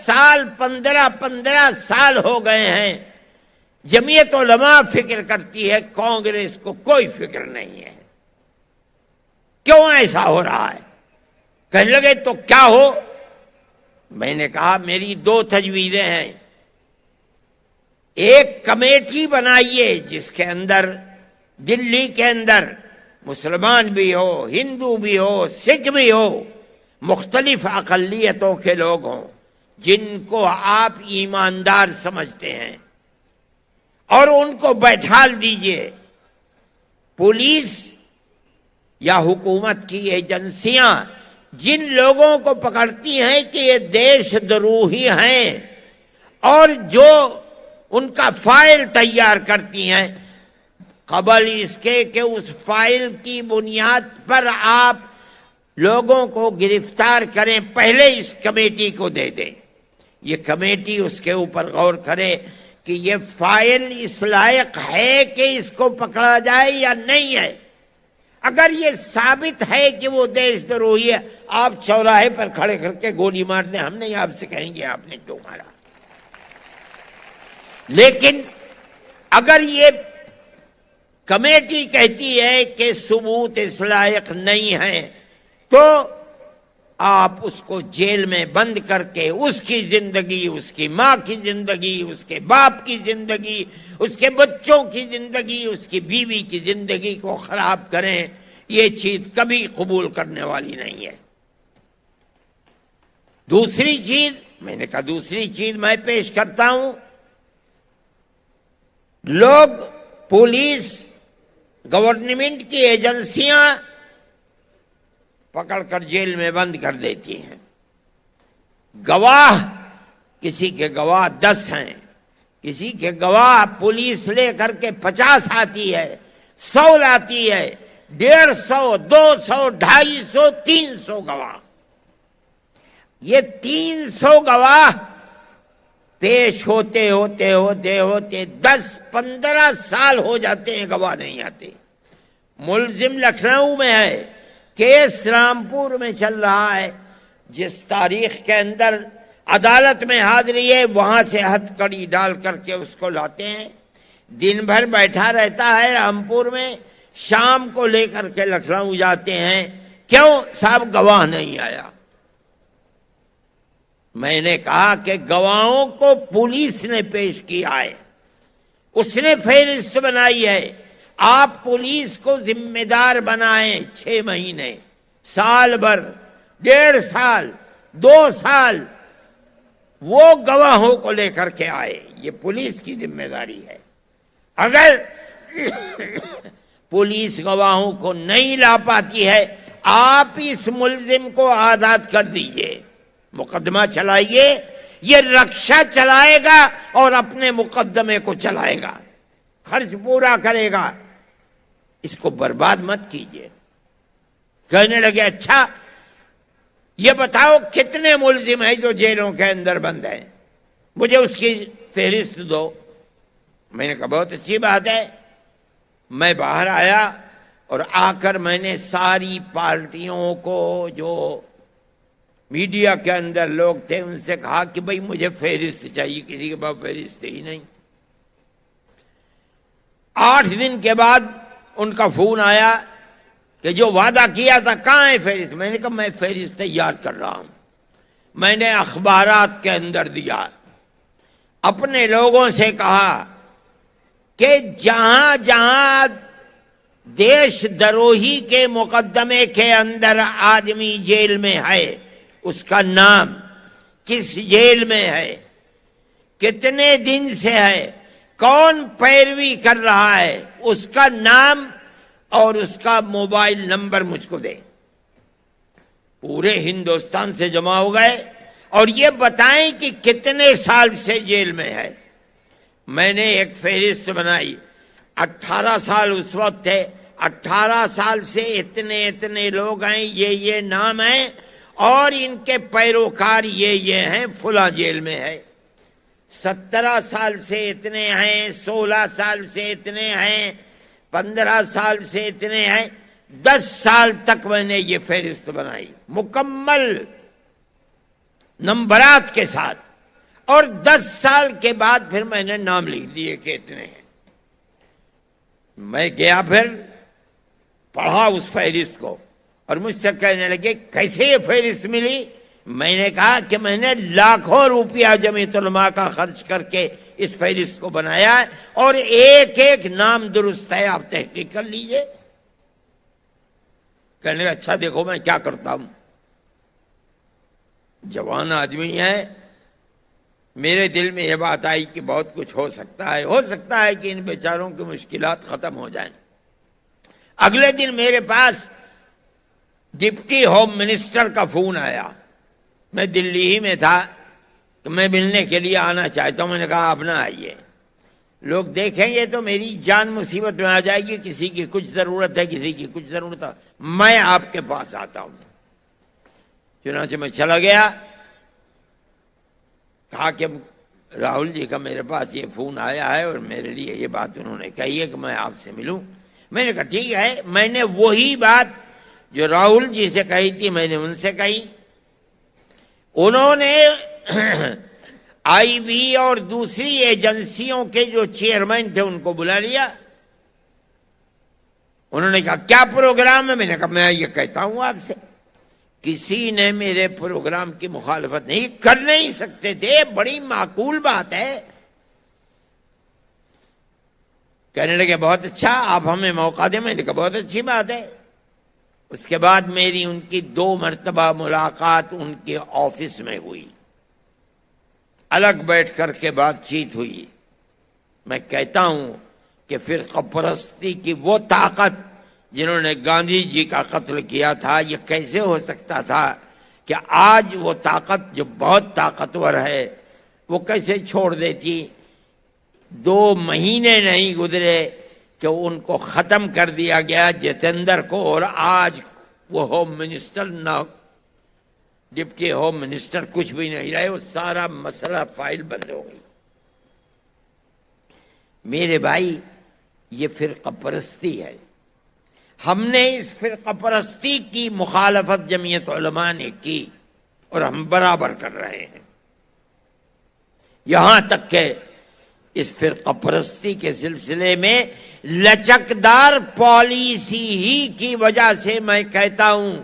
سال 15 سال ہو گئے ہیں، جمعیت علماء فکر کرتی ہے، کانگریس کو کوئی فکر نہیں ہے۔ کیوں ایسا ہو رہا ہے؟ کہنے لگے تو کیا ہو؟ میں نے کہا میری 2 تجویزیں ہیں۔ ایک کمیٹی بنائیے جس کے اندر دلی کے اندر مسلمان بھی ہو، ہندو بھی ہو، سکھ بھی ہو، مختلف اقلیتوں کے لوگ ہوں جن کو آپ ایماندار سمجھتے ہیں، اور ان کو بیٹھال دیجئے۔ پولیس یا حکومت کی ایجنسیاں جن لوگوں کو پکڑتی ہیں کہ یہ دیش دروہی ہیں اور جو ان کا فائل تیار کرتی ہیں، قبل اس کے کہ اس فائل کی بنیاد پر آپ لوگوں کو گرفتار کریں، پہلے اس کمیٹی کو دے دیں۔ یہ کمیٹی اس کے اوپر غور کرے کہ یہ فائل اس لائق ہے کہ اس کو پکڑا جائے یا نہیں ہے۔ اگر یہ ثابت ہے کہ وہ دیش دروہی ہے، آپ چوراہے پر کھڑے کر کے گولی مار دیں، ہم نہیں آپ سے کہیں گے آپ نے کیوں مارا۔ لیکن اگر یہ کمیٹی کہتی ہے کہ ثبوت اس لائق نہیں ہے، تو آپ اس کو جیل میں بند کر کے اس کی زندگی، اس کی ماں کی زندگی، اس کے باپ کی زندگی، اس کے بچوں کی زندگی، اس کی بیوی کی زندگی کو خراب کریں، یہ چیز کبھی قبول کرنے والی نہیں ہے۔ دوسری چیز، میں نے کہا دوسری چیز میں پیش کرتا ہوں، لوگ، پولیس، گورنمنٹ کی ایجنسیاں پکڑ کر جیل میں بند کر دیتی ہیں۔ گواہ، کسی کے گواہ 10 ہیں، کسی کے گواہ پولیس لے کر کے 50 آتی ہے، 100 لاتی ہے، 150، 200، 250، 300 گواہ۔ یہ 300 گواہ پیش ہوتے ہوتے ہوتے ہوتے 10-15 سال ہو جاتے ہیں، گواہ نہیں آتے۔ ملزم لکھنؤ میں ہے، کیس رامپور میں چل رہا ہے، جس تاریخ کے اندر عدالت میں حاضری ہے، وہاں سے ہتھ کڑی ڈال کر کے اس کو لاتے ہیں، دن بھر بیٹھا رہتا ہے رامپور میں، شام کو لے کر کے لکھنؤ جاتے ہیں، کیوں؟ صاحب گواہ نہیں آیا۔ میں نے کہا کہ گواہوں کو پولیس نے پیش کیا ہے، اس نے فہرست بنائی ہے، آپ پولیس کو ذمہ دار بنائیں، 6 مہینے، سال بھر، 1.5 سال، 2 سال وہ گواہوں کو لے کر کے آئے، یہ پولیس کی ذمہ داری ہے۔ اگر پولیس گواہوں کو نہیں لا پاتی ہے، آپ اس ملزم کو آزاد کر دیجئے، مقدمہ چلائیے، یہ رکشہ چلائے گا اور اپنے مقدمے کو چلائے گا، خرچ پورا کرے گا، اس کو برباد مت کیجئے۔ کہنے لگے اچھا یہ بتاؤ کتنے ملزم ہیں جو جیلوں کے اندر بند ہیں، مجھے اس کی فہرست دو۔ میں نے کہا بہت اچھی بات ہے۔ میں باہر آیا اور آ کر میں نے ساری پارٹیوں کو، جو میڈیا کے اندر لوگ تھے، ان سے کہا کہ بھئی مجھے فہرست چاہیے، کسی کے پاس فہرست ہی نہیں۔ 8 دن کے بعد ان کا فون آیا کہ جو وعدہ کیا تھا کہاں ہے فہرست؟ میں نے کہا میں فہرست تیار کر رہا ہوں۔ میں نے اخبارات کے اندر دیا، اپنے لوگوں سے کہا کہ جہاں جہاں دیش دروہی کے مقدمے کے اندر آدمی جیل میں ہے، اس کا نام، کس جیل میں ہے، کتنے دن سے ہے، کون پیروی کر رہا ہے، اس کا نام اور اس کا موبائل نمبر مجھ کو دے۔ پورے ہندوستان سے جمع ہو گئے اور یہ بتائیں کہ کتنے سال سے جیل میں ہے۔ میں نے ایک فہرست بنائی، 18 سال اس وقت تھے، 18 سال سے اتنے لوگ ہیں، یہ نام ہیں، اور ان کے پیروکار یہ ہیں، فلاں جیل میں ہے۔ 17 سال سے اتنے ہیں، 16 سال سے اتنے ہیں، 15 سال سے اتنے ہیں، 10 سال تک میں نے یہ فہرست بنائی مکمل نمبرات کے ساتھ، اور 10 سال کے بعد پھر میں نے نام لکھ دیے کہ اتنے ہیں۔ میں گیا پھر پڑھا اس فہرست کو، اور مجھ سے کہنے لگے کیسے یہ فہرست ملی؟ میں نے کہا کہ میں نے لاکھوں روپیہ جمعیت علماء کا خرچ کر کے اس فہرست کو بنایا ہے، اور ایک ایک نام درست ہے، آپ تحقیق کر لیجئے۔ کہنے لگا اچھا دیکھو میں کیا کرتا ہوں۔ جوان آدمی ہے، میرے دل میں یہ بات آئی کہ بہت کچھ ہو سکتا ہے کہ ان بیچاروں کی مشکلات ختم ہو جائیں۔ اگلے دن میرے پاس ڈپٹی ہوم منسٹر کا فون آیا، میں دلی ہی میں تھا، تو میں ملنے کے لیے آنا چاہتا ہوں۔ میں نے کہا آپ نہ آئیے، لوگ دیکھیں گے تو میری جان مصیبت میں آ جائے گی، کسی کی کچھ ضرورت ہے، کسی کی کچھ ضرورت ہے، میں آپ کے پاس آتا ہوں۔ چنانچہ میں چلا گیا، کہا کہ راہل جی کا میرے پاس یہ فون آیا ہے اور میرے لیے یہ بات انہوں نے کہی ہے کہ میں آپ سے ملوں۔ میں نے کہا ٹھیک ہے۔ میں نے وہی بات جو راہل جی سے کہی تھی میں نے ان سے کہی۔ انہوں نے آئی بی اور دوسری ایجنسیوں کے جو چیئرمین تھے ان کو بلا لیا۔ انہوں نے کہا کیا پروگرام ہے؟ میں نے کہا میں یہ کہتا ہوں آپ سے، کسی نے میرے پروگرام کی مخالفت نہیں کر نہیں سکتے تھے، بڑی معقول بات ہے۔ کہنے لگے بہت اچھا، آپ ہمیں موقع دیں۔ میں نے کہا بہت اچھی بات ہے۔ اس کے بعد میری ان کی 2 مرتبہ ملاقات ان کے آفس میں ہوئی، الگ بیٹھ کر کے بات چیت ہوئی۔ میں کہتا ہوں کہ فرقہ پرستی کی وہ طاقت جنہوں نے گاندھی جی کا قتل کیا تھا، یہ کیسے ہو سکتا تھا کہ آج وہ طاقت جو بہت طاقتور ہے وہ کیسے چھوڑ دیتی؟ 2 مہینے نہیں گزرے کہ ان کو ختم کر دیا گیا، جتیندر کو، اور آج وہ ہوم منسٹر نہ ڈپٹی ہوم منسٹر کچھ بھی نہیں رہے، وہ سارا مسئلہ فائل بند ہو گئی۔ میرے بھائی یہ فرقہ پرستی ہے۔ ہم نے اس فرقہ پرستی کی مخالفت جمعیت علماء نے کی اور ہم برابر کر رہے ہیں۔ یہاں تک کہ اس فرقہ پرستی کے سلسلے میں لچکدار پالیسی ہی کی وجہ سے میں کہتا ہوں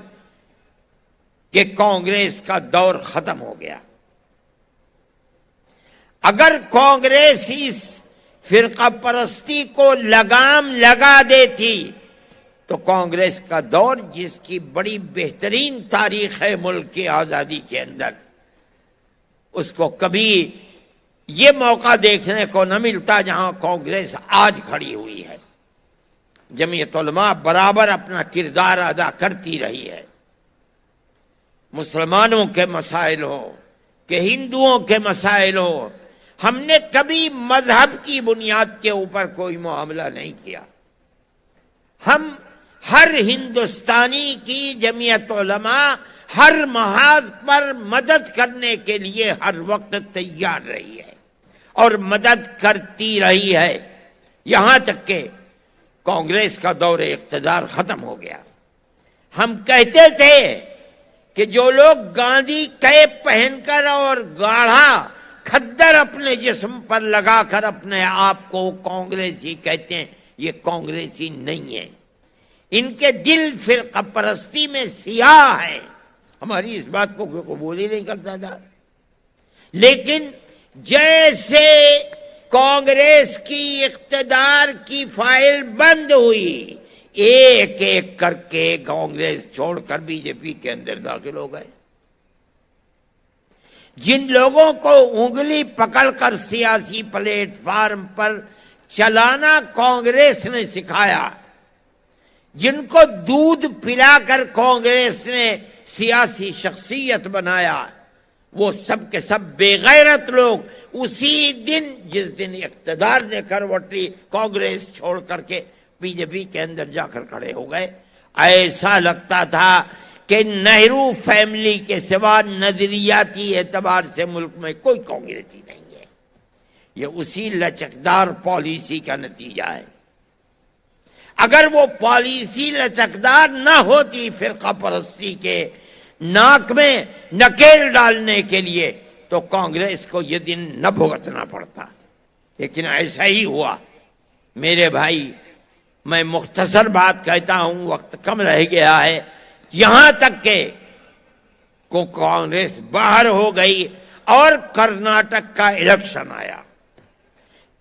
کہ کانگریس کا دور ختم ہو گیا۔ اگر کانگریس اس فرقہ پرستی کو لگام لگا دیتی تو کانگریس کا دور، جس کی بڑی بہترین تاریخ ہے ملک کی آزادی کے اندر، اس کو کبھی یہ موقع دیکھنے کو نہ ملتا جہاں کانگریس آج کھڑی ہوئی ہے۔ جمعیت علماء برابر اپنا کردار ادا کرتی رہی ہے، مسلمانوں کے مسائل ہو کہ ہندوؤں کے مسائل ہو، ہم نے کبھی مذہب کی بنیاد کے اوپر کوئی معاملہ نہیں کیا۔ ہم ہر ہندوستانی کی جمعیت علماء ہر محاذ پر مدد کرنے کے لیے ہر وقت تیار رہی ہے اور مدد کرتی رہی ہے، یہاں تک کہ کانگریس کا دور اقتدار ختم ہو گیا۔ ہم کہتے تھے کہ جو لوگ گاندھی کیپ پہن کر اور گاڑھا کھدر اپنے جسم پر لگا کر اپنے آپ کو کانگریسی کہتے ہیں، یہ کانگریسی نہیں ہے، ان کے دل فرقہ پرستی میں سیاہ ہے۔ ہماری اس بات کو کوئی قبول ہی نہیں کرتا تھا، لیکن جیسے کانگریس کی اقتدار کی فائل بند ہوئی، ایک ایک کر کے کانگریس چھوڑ کر بی جے پی کے اندر داخل ہو گئے۔ جن لوگوں کو انگلی پکڑ کر سیاسی پلیٹ فارم پر چلانا کانگریس نے سکھایا، جن کو دودھ پلا کر کانگریس نے سیاسی شخصیت بنایا، وہ سب کے سب بے غیرت لوگ اسی دن، جس دن اقتدار نے کروٹ لی، کانگریس چھوڑ کر کے بی جے پی کے اندر جا کر کھڑے ہو گئے۔ ایسا لگتا تھا کہ نہرو فیملی کے سوا نظریاتی اعتبار سے ملک میں کوئی کانگریسی نہیں ہے۔ یہ اسی لچکدار پالیسی کا نتیجہ ہے۔ اگر وہ پالیسی لچکدار نہ ہوتی فرقہ پرستی کے ناک میں نکیل ڈالنے کے لیے، تو کانگریس کو یہ دن نہ بھگتنا پڑتا، لیکن ایسا ہی ہوا۔ میرے بھائی، میں مختصر بات کہتا ہوں، وقت کم رہ گیا ہے، یہاں تک کہ کانگریس باہر ہو گئی اور کرناٹک کا الیکشن آیا۔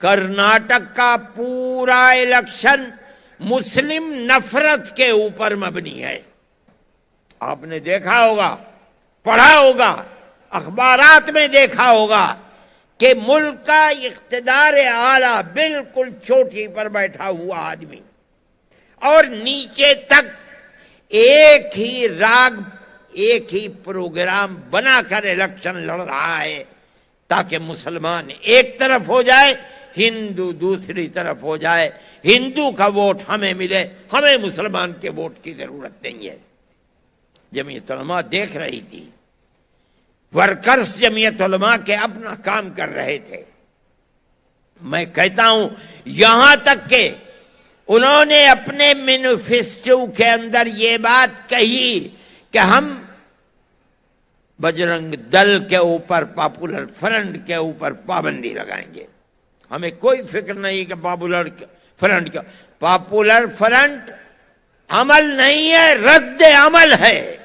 کرناٹک کا پورا الیکشن مسلم نفرت کے اوپر مبنی ہے۔ آپ نے دیکھا ہوگا، پڑھا ہوگا، اخبارات میں دیکھا ہوگا کہ ملک کا اقتدار اعلیٰ بالکل چوٹی پر بیٹھا ہوا آدمی اور نیچے تک ایک ہی راگ، ایک ہی پروگرام بنا کر الیکشن لڑ رہا ہے تاکہ مسلمان ایک طرف ہو جائے، ہندو دوسری طرف ہو جائے، ہندو کا ووٹ ہمیں ملے، ہمیں مسلمان کے ووٹ کی ضرورت نہیں ہے۔ جمعیت علماء دیکھ رہی تھی، ورکرز جمعیت علماء کے اپنا کام کر رہے تھے۔ میں کہتا ہوں، یہاں تک کہ انہوں نے اپنے مینیفیسٹو کے اندر یہ بات کہی کہ ہم بجرنگ دل کے اوپر، پاپولر فرنٹ کے اوپر پابندی لگائیں گے۔ ہمیں کوئی فکر نہیں کہ پاپولر فرنٹ کا، پاپولر فرنٹ عمل نہیں ہے، رد عمل ہے۔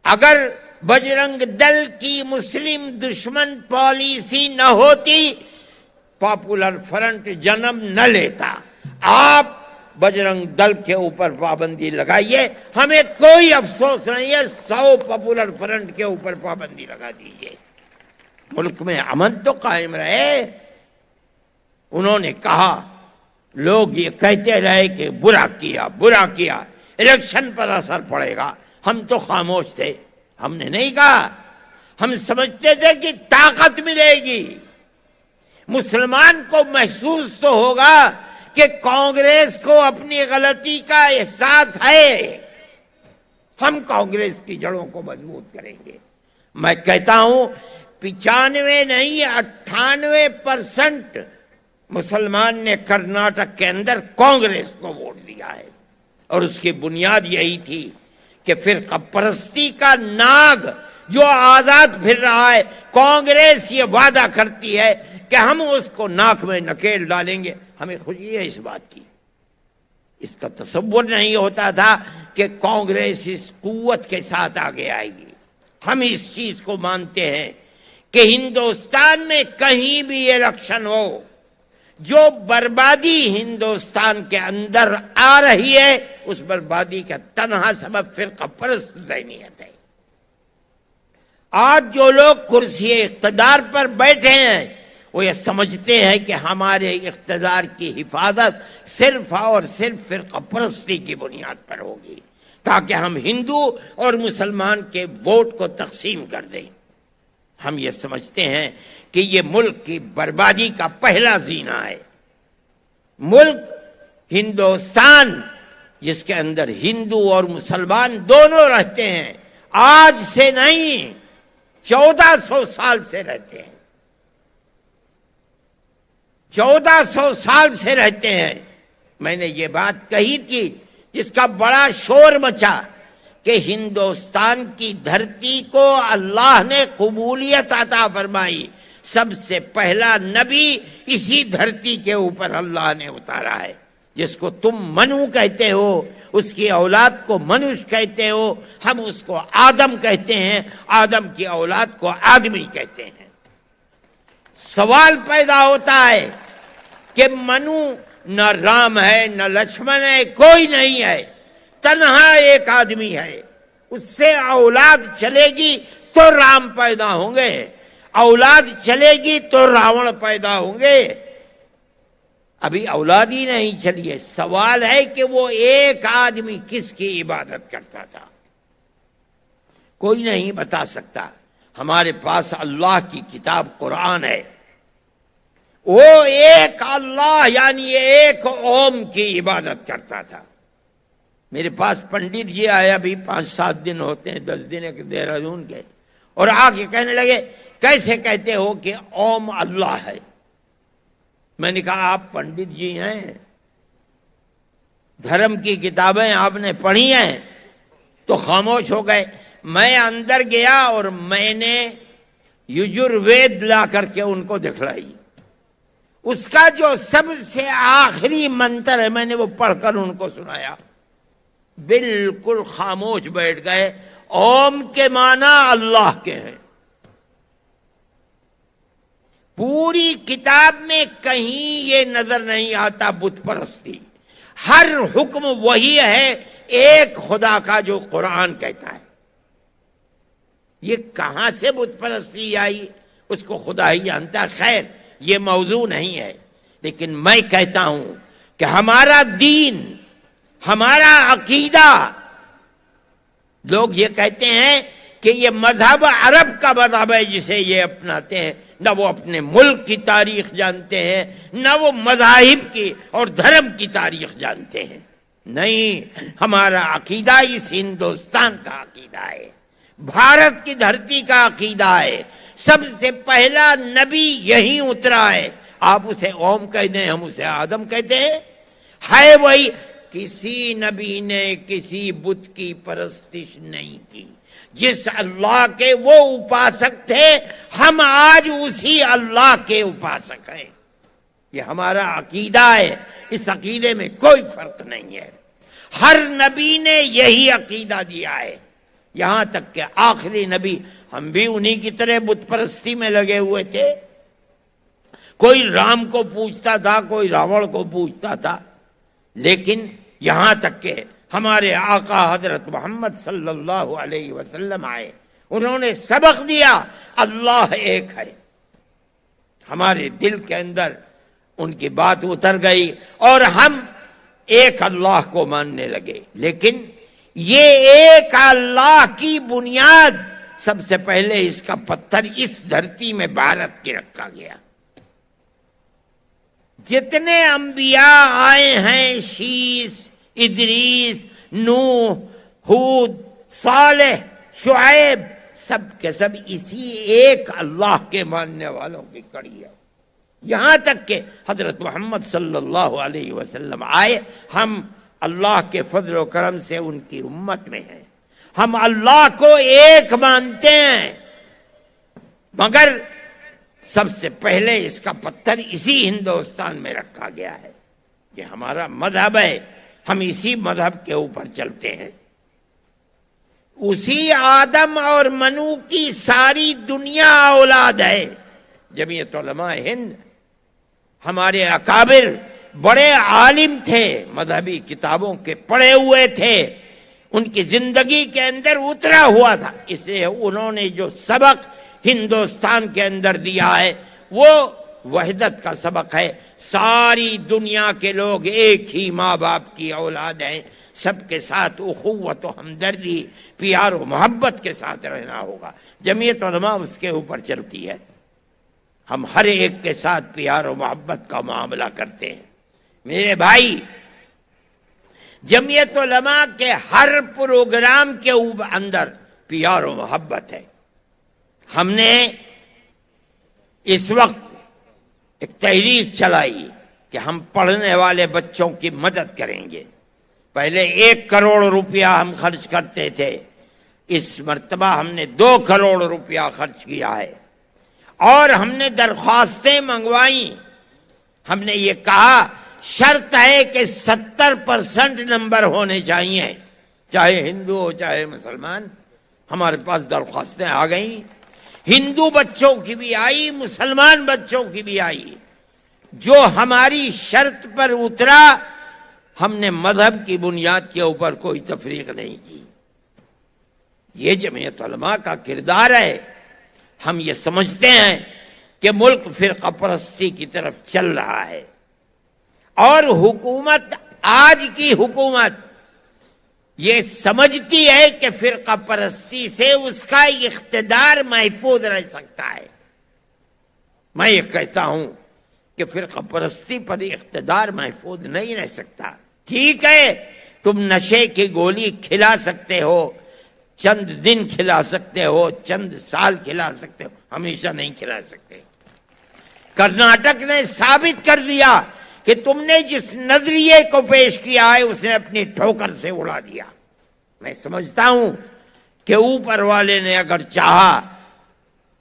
اگر بجرنگ دل کی مسلم دشمن پالیسی نہ ہوتی، پاپولر فرنٹ جنم نہ لیتا۔ آپ بجرنگ دل کے اوپر پابندی لگائیے، ہمیں کوئی افسوس نہیں ہے، 100 پاپولر فرنٹ کے اوپر پابندی لگا دیجیے، ملک میں امن تو قائم رہے۔ انہوں نے کہا، لوگ یہ کہتے رہے کہ برا کیا، الیکشن پر اثر پڑے گا، ہم تو خاموش تھے، ہم نے نہیں کہا۔ ہم سمجھتے تھے کہ طاقت ملے گی، مسلمان کو محسوس تو ہوگا کہ کانگریس کو اپنی غلطی کا احساس ہے، ہم کانگریس کی جڑوں کو مضبوط کریں گے۔ میں کہتا ہوں 95 نہیں 98% مسلمان نے کرناٹک کے اندر کانگریس کو ووٹ دیا ہے، اور اس کی بنیاد یہی تھی کہ فرقہ پرستی کا ناگ جو آزاد پھر رہا ہے، کانگریس یہ وعدہ کرتی ہے کہ ہم اس کو ناک میں نکیل ڈالیں گے، ہمیں خوشی ہے اس بات کی۔ اس کا تصور نہیں ہوتا تھا کہ کانگریس اس قوت کے ساتھ آگے آئے گی۔ ہم اس چیز کو مانتے ہیں کہ ہندوستان میں کہیں بھی الیکشن ہو، جو بربادی ہندوستان کے اندر آ رہی ہے، اس بربادی کا تنہا سبب فرقہ پرست ذہنیت ہے۔ آج جو لوگ کرسی اقتدار پر بیٹھے ہیں، وہ یہ سمجھتے ہیں کہ ہمارے اقتدار کی حفاظت صرف اور صرف فرقہ پرستی کی بنیاد پر ہوگی، تاکہ ہم ہندو اور مسلمان کے ووٹ کو تقسیم کر دیں۔ ہم یہ سمجھتے ہیں کہ یہ ملک کی بربادی کا پہلا زینہ ہے۔ ملک ہندوستان، جس کے اندر ہندو اور مسلمان دونوں رہتے ہیں، آج سے نہیں 1400 سال سے رہتے ہیں، 1400 سال سے رہتے ہیں۔ میں نے یہ بات کہی تھی، جس کا بڑا شور مچا، کہ ہندوستان کی دھرتی کو اللہ نے قبولیت عطا فرمائی، سب سے پہلا نبی اسی دھرتی کے اوپر اللہ نے اتارا ہے۔ جس کو تم منو کہتے ہو، اس کی اولاد کو منوش کہتے ہو، ہم اس کو آدم کہتے ہیں، آدم کی اولاد کو آدمی کہتے ہیں۔ سوال پیدا ہوتا ہے کہ منو نہ رام ہے، نہ لکشمن ہے، کوئی نہیں ہے، تنہا ایک آدمی ہے۔ اس سے اولاد چلے گی تو رام پیدا ہوں گے، اولاد چلے گی تو راون پیدا ہوں گے۔ ابھی اولاد ہی نہیں چلی ہے۔ سوال ہے کہ وہ ایک آدمی کس کی عبادت کرتا تھا؟ کوئی نہیں بتا سکتا۔ ہمارے پاس اللہ کی کتاب قرآن ہے، وہ ایک اللہ یعنی ایک اوم کی عبادت کرتا تھا۔ میرے پاس پنڈت جی آئے، ابھی 5-7 دن ہوتے ہیں، 10 دن ایک دہرادون کے، اور آ کے کہنے لگے کیسے کہتے ہو کہ اوم اللہ ہے؟ میں نے کہا آپ پنڈت جی ہیں، دھرم کی کتابیں آپ نے پڑھی ہیں، تو خاموش ہو گئے۔ میں اندر گیا اور میں نے یجروید لا کر کے ان کو دکھلائی۔ اس کا جو سب سے آخری منتر ہے، میں نے وہ پڑھ کر ان کو سنایا، بالکل خاموش بیٹھ گئے۔ اوم کے معنی اللہ کے ہیں۔ پوری کتاب میں کہیں یہ نظر نہیں آتا بت پرستی، ہر حکم وہی ہے ایک خدا کا جو قرآن کہتا ہے۔ یہ کہاں سے بت پرستی آئی اس کو خدا ہی جانتا۔ خیر یہ موضوع نہیں ہے، لیکن میں کہتا ہوں کہ ہمارا دین، ہمارا عقیدہ، لوگ یہ کہتے ہیں کہ یہ مذہب عرب کا مذہب ہے جسے یہ اپناتے ہیں، نہ وہ اپنے ملک کی تاریخ جانتے ہیں، نہ وہ مذاہب کی اور دھرم کی تاریخ جانتے ہیں۔ نہیں، ہمارا عقیدہ اس ہندوستان کا عقیدہ ہے، بھارت کی دھرتی کا عقیدہ ہے۔ سب سے پہلا نبی یہیں اترا ہے۔ آپ اسے اوم کہہ دیں، ہم اسے آدم کہتے ہیں، ہے وہی۔ کسی نبی نے کسی بت کی پرستش نہیں کی۔ جس اللہ کے وہ اپاسک تھے، ہم آج اسی اللہ کے اپاسک ہیں۔ یہ ہمارا عقیدہ ہے، اس عقیدے میں کوئی فرق نہیں ہے۔ ہر نبی نے یہی عقیدہ دیا ہے، یہاں تک کہ آخری نبی، ہم بھی انہی کی طرح بت پرستی میں لگے ہوئے تھے۔ کوئی رام کو پوجتا تھا، کوئی راون کو پوجتا تھا، لیکن یہاں تک کہ ہمارے آقا حضرت محمد صلی اللہ علیہ وسلم آئے، انہوں نے سبق دیا اللہ ایک ہے۔ ہمارے دل کے اندر ان کی بات اتر گئی اور ہم ایک اللہ کو ماننے لگے۔ لیکن یہ ایک اللہ کی بنیاد سب سے پہلے اس کا پتھر اس دھرتی میں بھارت کی رکھا گیا۔ جتنے انبیاء آئے ہیں، شیس، ادریس، نوح، ہود، صالح، شعیب، سب کے سب اسی ایک اللہ کے ماننے والوں کی کڑی ہے۔ یہاں تک کہ حضرت محمد صلی اللہ علیہ وسلم آئے، ہم اللہ کے فضل و کرم سے ان کی امت میں ہیں۔ ہم اللہ کو ایک مانتے ہیں، مگر سب سے پہلے اس کا پتھر اسی ہندوستان میں رکھا گیا ہے کہ ہمارا مذہب ہے، ہم اسی مذہب کے اوپر چلتے ہیں۔ اسی آدم اور منو کی ساری دنیا اولاد ہے۔ جمعیت علماء ہند، ہمارے اکابر بڑے عالم تھے، مذہبی کتابوں کے پڑھے ہوئے تھے، ان کی زندگی کے اندر اترا ہوا تھا، اس لیے انہوں نے جو سبق ہندوستان کے اندر دیا ہے وہ وحدت کا سبق ہے۔ ساری دنیا کے لوگ ایک ہی ماں باپ کی اولاد ہیں، سب کے ساتھ اخوت و ہمدردی، پیار و محبت کے ساتھ رہنا ہوگا۔ جمعیت علماء اس کے اوپر چلتی ہے، ہم ہر ایک کے ساتھ پیار و محبت کا معاملہ کرتے ہیں۔ میرے بھائی، جمعیت علماء کے ہر پروگرام کے اندر پیار و محبت ہے۔ ہم نے اس وقت ایک تحریک چلائی کہ ہم پڑھنے والے بچوں کی مدد کریں گے۔ پہلے 1 کروڑ روپیہ ہم خرچ کرتے تھے، اس مرتبہ ہم نے 2 کروڑ روپیہ خرچ کیا ہے، اور ہم نے درخواستیں منگوائیں۔ ہم نے یہ کہا شرط ہے کہ 70% نمبر ہونے چاہیے، چاہے ہندو ہو چاہے مسلمان۔ ہمارے پاس درخواستیں آ گئیں، ہندو بچوں کی بھی آئی، مسلمان بچوں کی بھی آئی۔ جو ہماری شرط پر اترا، ہم نے مذہب کی بنیاد کے اوپر کوئی تفریق نہیں کی۔ یہ جمعیت علماء کا کردار ہے۔ ہم یہ سمجھتے ہیں کہ ملک فرقہ پرستی کی طرف چل رہا ہے، اور حکومت، آج کی حکومت یہ سمجھتی ہے کہ فرقہ پرستی سے اس کا اقتدار محفوظ رہ سکتا ہے۔ میں یہ کہتا ہوں کہ فرقہ پرستی پر اقتدار محفوظ نہیں رہ سکتا۔ ٹھیک ہے، تم نشے کی گولی کھلا سکتے ہو، چند دن کھلا سکتے ہو، چند سال کھلا سکتے ہو، ہمیشہ نہیں کھلا سکتے۔ کرناٹک نے ثابت کر دیا کہ تم نے جس نظریے کو پیش کیا ہے اس نے اپنی ٹھوکر سے اڑا دیا۔ میں سمجھتا ہوں کہ اوپر والے نے اگر چاہا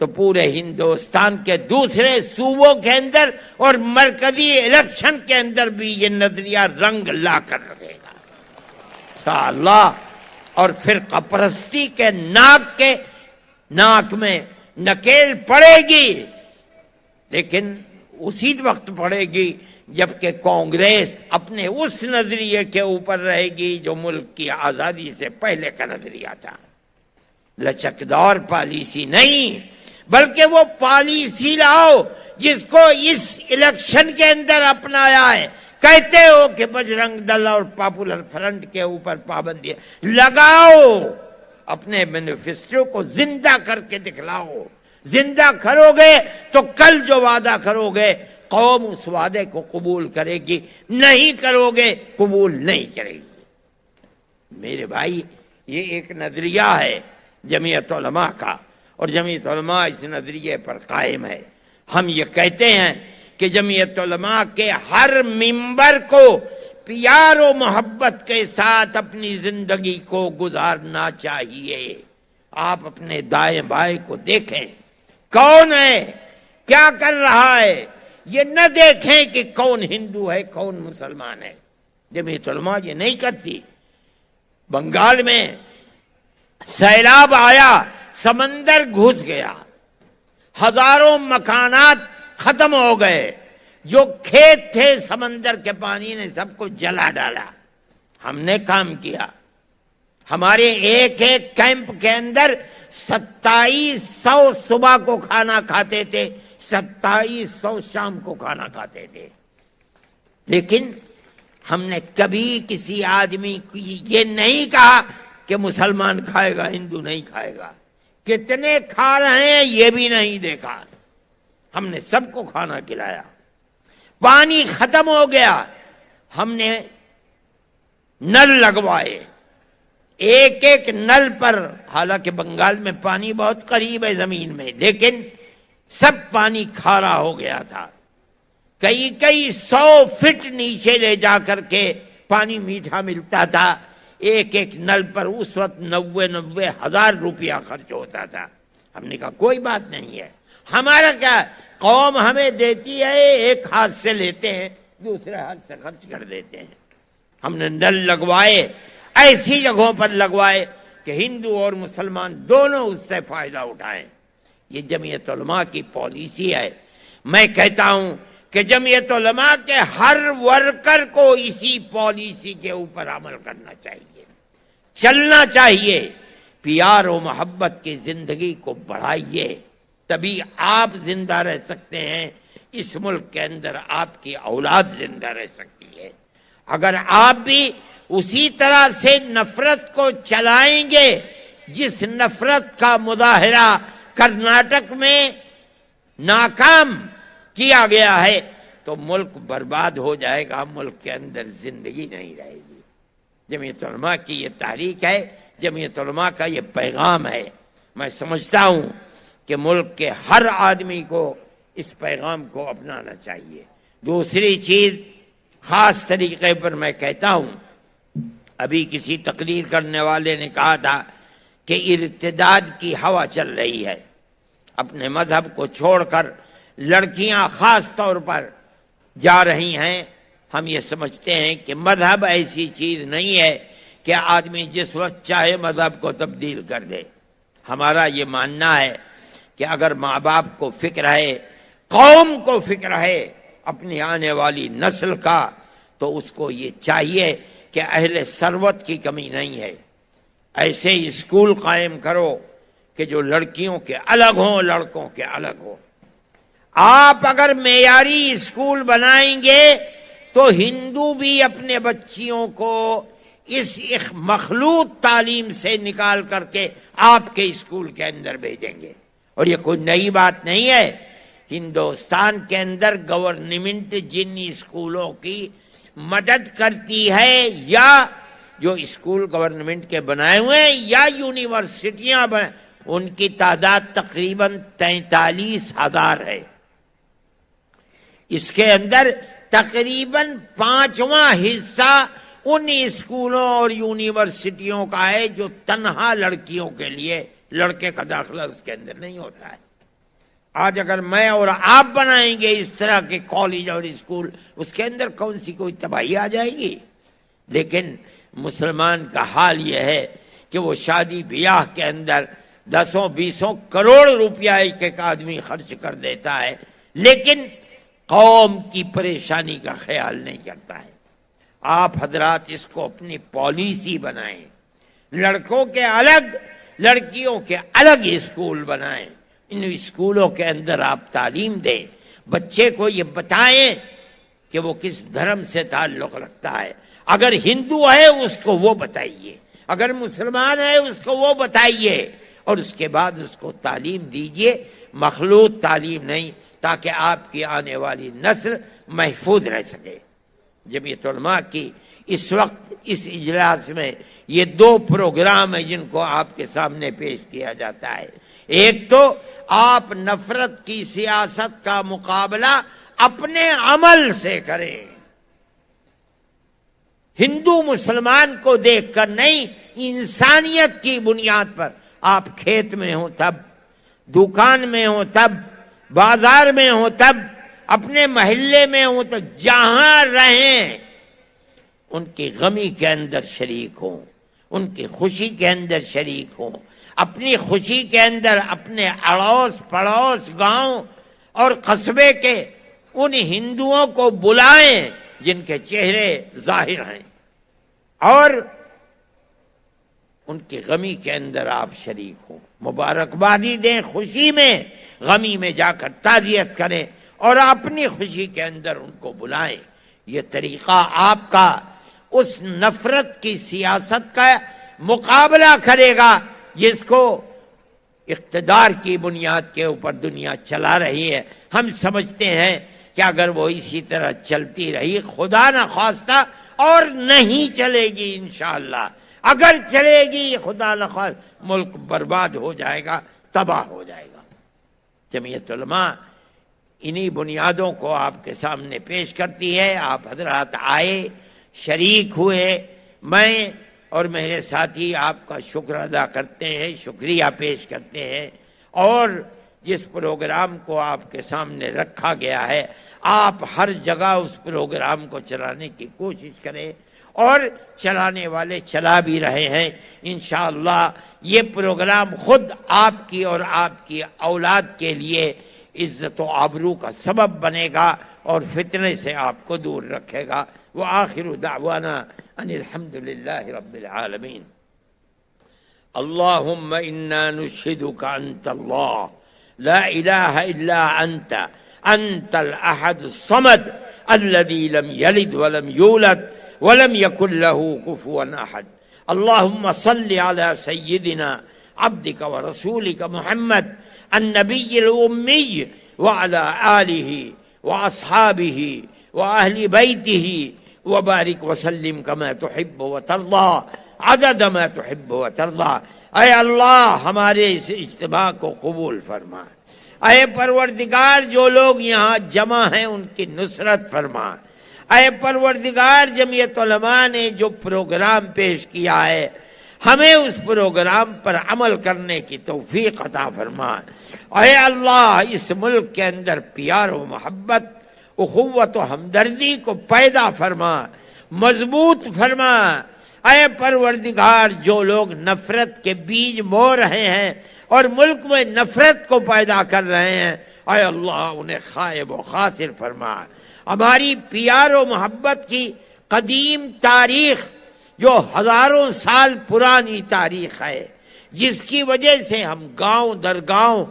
تو پورے ہندوستان کے دوسرے صوبوں کے اندر اور مرکزی الیکشن کے اندر بھی یہ نظریہ رنگ لا کر رہے گا انشاءاللہ، اور فرقہ پرستی کے ناک میں نکیل پڑے گی، لیکن اسی وقت پڑے گی جبکہ کانگریس اپنے اس نظریے کے اوپر رہے گی جو ملک کی آزادی سے پہلے کا نظریہ تھا۔ لچکدار پالیسی نہیں، بلکہ وہ پالیسی لاؤ جس کو اس الیکشن کے اندر اپنایا ہے۔ کہتے ہو کہ بجرنگ دل اور پاپولر فرنٹ کے اوپر پابندی لگاؤ، اپنے مینیفیسٹو کو زندہ کر کے دکھلاؤ۔ زندہ کرو گے تو کل جو وعدہ کرو گے قوم اس وعدے کو قبول کرے گی، نہیں کرو گے قبول نہیں کرے گی۔ میرے بھائی، یہ ایک نظریہ ہے جمعیت علماء کا، اور جمعیت علماء اس نظریے پر قائم ہے۔ ہم یہ کہتے ہیں کہ جمعیت علماء کے ہر ممبر کو پیار و محبت کے ساتھ اپنی زندگی کو گزارنا چاہیے۔ آپ اپنے دائیں بائیں کو دیکھیں، کون ہے، کیا کر رہا ہے، یہ نہ دیکھیں کہ کون ہندو ہے کون مسلمان ہے۔ جمعیت علماء یہ نہیں کرتی۔ بنگال میں سیلاب آیا، سمندر گھس گیا، ہزاروں مکانات ختم ہو گئے، جو کھیت تھے سمندر کے پانی نے سب کو جلا ڈالا۔ ہم نے کام کیا، ہمارے ایک ایک کیمپ کے اندر 2700 صبح کو کھانا کھاتے تھے، 2700 شام کو کھانا کھاتے تھے۔ لیکن ہم نے کبھی کسی آدمی کو یہ نہیں کہا کہ مسلمان کھائے گا ہندو نہیں کھائے گا، کتنے کھا رہے ہیں یہ بھی نہیں دیکھا۔ ہم نے سب کو کھانا کھلایا۔ پانی ختم ہو گیا، ہم نے نل لگوائے، ایک ایک نل پر، حالانکہ بنگال میں پانی بہت قریب ہے زمین میں، لیکن سب پانی کھارا ہو گیا تھا۔ کئی 100 فٹ نیچے لے جا کر کے پانی میٹھا ملتا تھا۔ ایک ایک نل پر اس وقت 90,000 روپیہ خرچ ہوتا تھا. ہم نے کہا کوئی بات نہیں ہے، ہمارا کیا، قوم ہمیں دیتی ہے، ایک ہاتھ سے لیتے ہیں دوسرے ہاتھ سے خرچ کر دیتے ہیں. ہم نے نل لگوائے، ایسی جگہوں پر لگوائے کہ ہندو اور مسلمان دونوں اس سے فائدہ اٹھائیں. یہ جمعیت علماء کی پالیسی ہے. میں کہتا ہوں کہ جمعیت علماء کے ہر ورکر کو اسی پالیسی کے اوپر عمل کرنا چاہیے، چلنا چاہیے. پیار و محبت کی زندگی کو بڑھائیے، تبھی آپ زندہ رہ سکتے ہیں. اس ملک کے اندر آپ کی اولاد زندہ رہ سکتی ہے. اگر آپ بھی اسی طرح سے نفرت کو چلائیں گے جس نفرت کا مظاہرہ کرناٹک میں ناکام کیا گیا ہے تو ملک برباد ہو جائے گا، ملک کے اندر زندگی نہیں رہے گی. جمعیت علماء کی یہ تحریک ہے، جمعیت علماء کا یہ پیغام ہے. میں سمجھتا ہوں کہ ملک کے ہر آدمی کو اس پیغام کو اپنانا چاہیے. دوسری چیز خاص طریقے پر میں کہتا ہوں، ابھی کسی تقریر کرنے والے نے کہا تھا کہ ارتداد کی ہوا چل رہی ہے، اپنے مذہب کو چھوڑ کر لڑکیاں خاص طور پر جا رہی ہیں. ہم یہ سمجھتے ہیں کہ مذہب ایسی چیز نہیں ہے کہ آدمی جس وقت چاہے مذہب کو تبدیل کر دے. ہمارا یہ ماننا ہے کہ اگر ماں باپ کو فکر ہے، قوم کو فکر ہے اپنی آنے والی نسل کا، تو اس کو یہ چاہیے کہ اہل ثروت کی کمی نہیں ہے. ایسے اسکول قائم کرو کہ جو لڑکیوں کے الگ ہوں، لڑکوں کے الگ ہوں. آپ اگر معیاری اسکول بنائیں گے تو ہندو بھی اپنے بچیوں کو اس مخلوط تعلیم سے نکال کر کے آپ کے اسکول کے اندر بھیجیں گے. اور یہ کوئی نئی بات نہیں ہے. ہندوستان کے اندر گورنمنٹ جن اسکولوں کی مدد کرتی ہے، یا جو اسکول گورنمنٹ کے بنائے ہوئے ہیں یا یونیورسٹیاں ان کی تعداد تقریباً 43,000 ہے. اس کے اندر تقریباً 5واں حصہ ان اسکولوں اور یونیورسٹیوں کا ہے جو تنہا لڑکیوں کے لیے، لڑکے کا داخلہ اس کے اندر نہیں ہوتا ہے. آج اگر میں اور آپ بنائیں گے اس طرح کے کالج اور اسکول، اس کے اندر کون سی کوئی تباہی آ جائے گی. لیکن مسلمان کا حال یہ ہے کہ وہ شادی بیاہ کے اندر 10-20 کروڑ روپیہ ایک ایک آدمی خرچ کر دیتا ہے، لیکن قوم کی پریشانی کا خیال نہیں کرتا ہے. آپ حضرات اس کو اپنی پالیسی بنائیں، لڑکوں کے الگ لڑکیوں کے الگ اسکول بنائیں. ان اسکولوں کے اندر آپ تعلیم دیں، بچے کو یہ بتائیں کہ وہ کس دھرم سے تعلق رکھتا ہے. اگر ہندو ہے اس کو وہ بتائیے، اگر مسلمان ہے اس کو وہ بتائیے، اور اس کے بعد اس کو تعلیم دیجیے، مخلوط تعلیم نہیں، تاکہ آپ کی آنے والی نسل محفوظ رہ سکے. جمعیت علماء کی اس وقت اس اجلاس میں یہ 2 پروگرام ہیں جن کو آپ کے سامنے پیش کیا جاتا ہے. ایک تو آپ نفرت کی سیاست کا مقابلہ اپنے عمل سے کریں، ہندو مسلمان کو دیکھ کر نہیں، انسانیت کی بنیاد پر. آپ کھیت میں ہوں تب، دکان میں ہوں تب، بازار میں ہوں تب، اپنے محلے میں ہوں تو جہاں رہیں ان کی غمی کے اندر شریک ہوں، ان کی خوشی کے اندر شریک ہوں. اپنی خوشی کے اندر اپنے اڑوس پڑوس گاؤں اور قصبے کے ان ہندوؤں کو بلائیں جن کے چہرے ظاہر ہیں، اور ان کی غمی کے اندر آپ شریک ہوں، مبارکبادی دیں خوشی میں، غمی میں جا کر تعزیت کریں، اور اپنی خوشی کے اندر ان کو بلائیں. یہ طریقہ آپ کا اس نفرت کی سیاست کا مقابلہ کرے گا جس کو اقتدار کی بنیاد کے اوپر دنیا چلا رہی ہے. ہم سمجھتے ہیں کہ اگر وہ اسی طرح چلتی رہی، خدا نہ خواستہ اور نہیں چلے گی انشاءاللہ، اگر چلے گی خدا نہ خواستہ ملک برباد ہو جائے گا، تباہ ہو جائے گا. جمعیت علماء انہی بنیادوں کو آپ کے سامنے پیش کرتی ہے. آپ حضرات آئے، شریک ہوئے. میں اور میرے ساتھی آپ کا شکر ادا کرتے ہیں، شکریہ پیش کرتے ہیں، اور جس پروگرام کو آپ کے سامنے رکھا گیا ہے آپ ہر جگہ اس پروگرام کو چلانے کی کوشش کریں، اور چلانے والے چلا بھی رہے ہیں۔ انشاءاللہ یہ پروگرام خود آپ کی اور آپ کی اولاد کے لیے عزت و آبرو کا سبب بنے گا اور فتنے سے آپ کو دور رکھے گا۔ وآخر دعوانا ان الحمد للہ رب العالمین۔ اللہم انا نشہدک انت اللہ لا الہ الا انت انت الاحد الصمد الذي لم يلد ولم يولد ولم يكن له كفوا احد۔ اللهم صل على سيدنا عبدك ورسولك محمد النبي الأمي وعلى آله وأصحابه وأهل بيته وبارك وسلم كما تحب وترضى عدد ما تحب وترضى۔ اے اللہ ہمارے اس اجتماع کو قبول فرما، اے پروردگار جو لوگ یہاں جمع ہیں ان کی نصرت فرما، اے پروردگار جمعیت علماء نے جو پروگرام پیش کیا ہے ہمیں اس پروگرام پر عمل کرنے کی توفیق عطا فرما۔ اے اللہ اس ملک کے اندر پیار و محبت، اخوت و ہمدردی کو پیدا فرما، مضبوط فرما۔ اے پروردگار جو لوگ نفرت کے بیج بو رہے ہیں اور ملک میں نفرت کو پیدا کر رہے ہیں، اے اللہ انہیں خائب و خاسر فرما۔ ہماری پیار و محبت کی قدیم تاریخ جو ہزاروں سال پرانی تاریخ ہے، جس کی وجہ سے ہم گاؤں در گاؤں،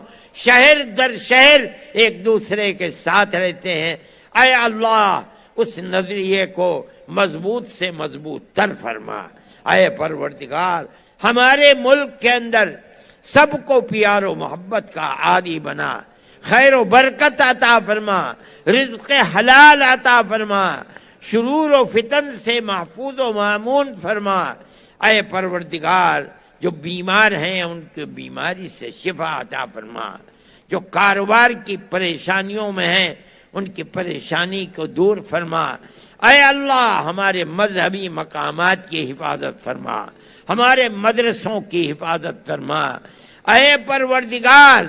شہر در شہر ایک دوسرے کے ساتھ رہتے ہیں، اے اللہ اس نظریے کو مضبوط سے مضبوط تر فرما۔ اے پروردگار ہمارے ملک کے اندر سب کو پیار و محبت کا عادی بنا، خیر و برکت عطا فرما، رزق حلال عطا فرما، شرور و فتن سے محفوظ و مامون فرما۔ اے پروردگار جو بیمار ہیں ان کی بیماری سے شفا عطا فرما، جو کاروبار کی پریشانیوں میں ہیں ان کی پریشانی کو دور فرما۔ اے اللہ ہمارے مذہبی مقامات کی حفاظت فرما، ہمارے مدرسوں کی حفاظت فرما۔ اے پروردگار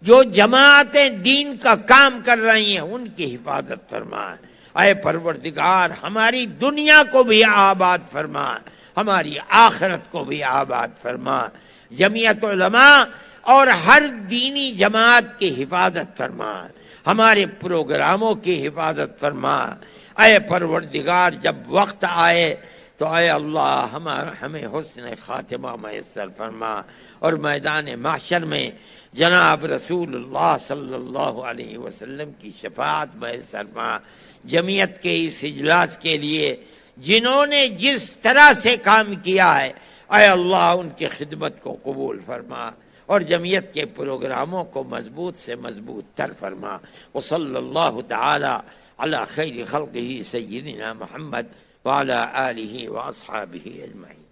جو جماعتیں دین کا کام کر رہی ہیں ان کی حفاظت فرما۔ اے پروردگار ہماری دنیا کو بھی آباد فرما، ہماری آخرت کو بھی آباد فرما۔ جمعیت علماء اور ہر دینی جماعت کی حفاظت فرما، ہمارے پروگراموں کی حفاظت فرما۔ اے پروردگار جب وقت آئے تو اے اللہ ہمیں حسن خاتمہ میسر فرما، اور میدان محشر میں جناب رسول اللہ صلی اللہ علیہ وسلم کی شفاعت میسر فرما۔ جمعیت کے اس اجلاس کے لیے جنہوں نے جس طرح سے کام کیا ہے اے اللہ ان کی خدمت کو قبول فرما، اور جمعیت کے پروگراموں کو مضبوط سے مضبوط تر فرما۔ وصلی اللہ تعالی علی خیر خلقہ سیدنا محمد وعلی آلہ واصحابہ اجمعین۔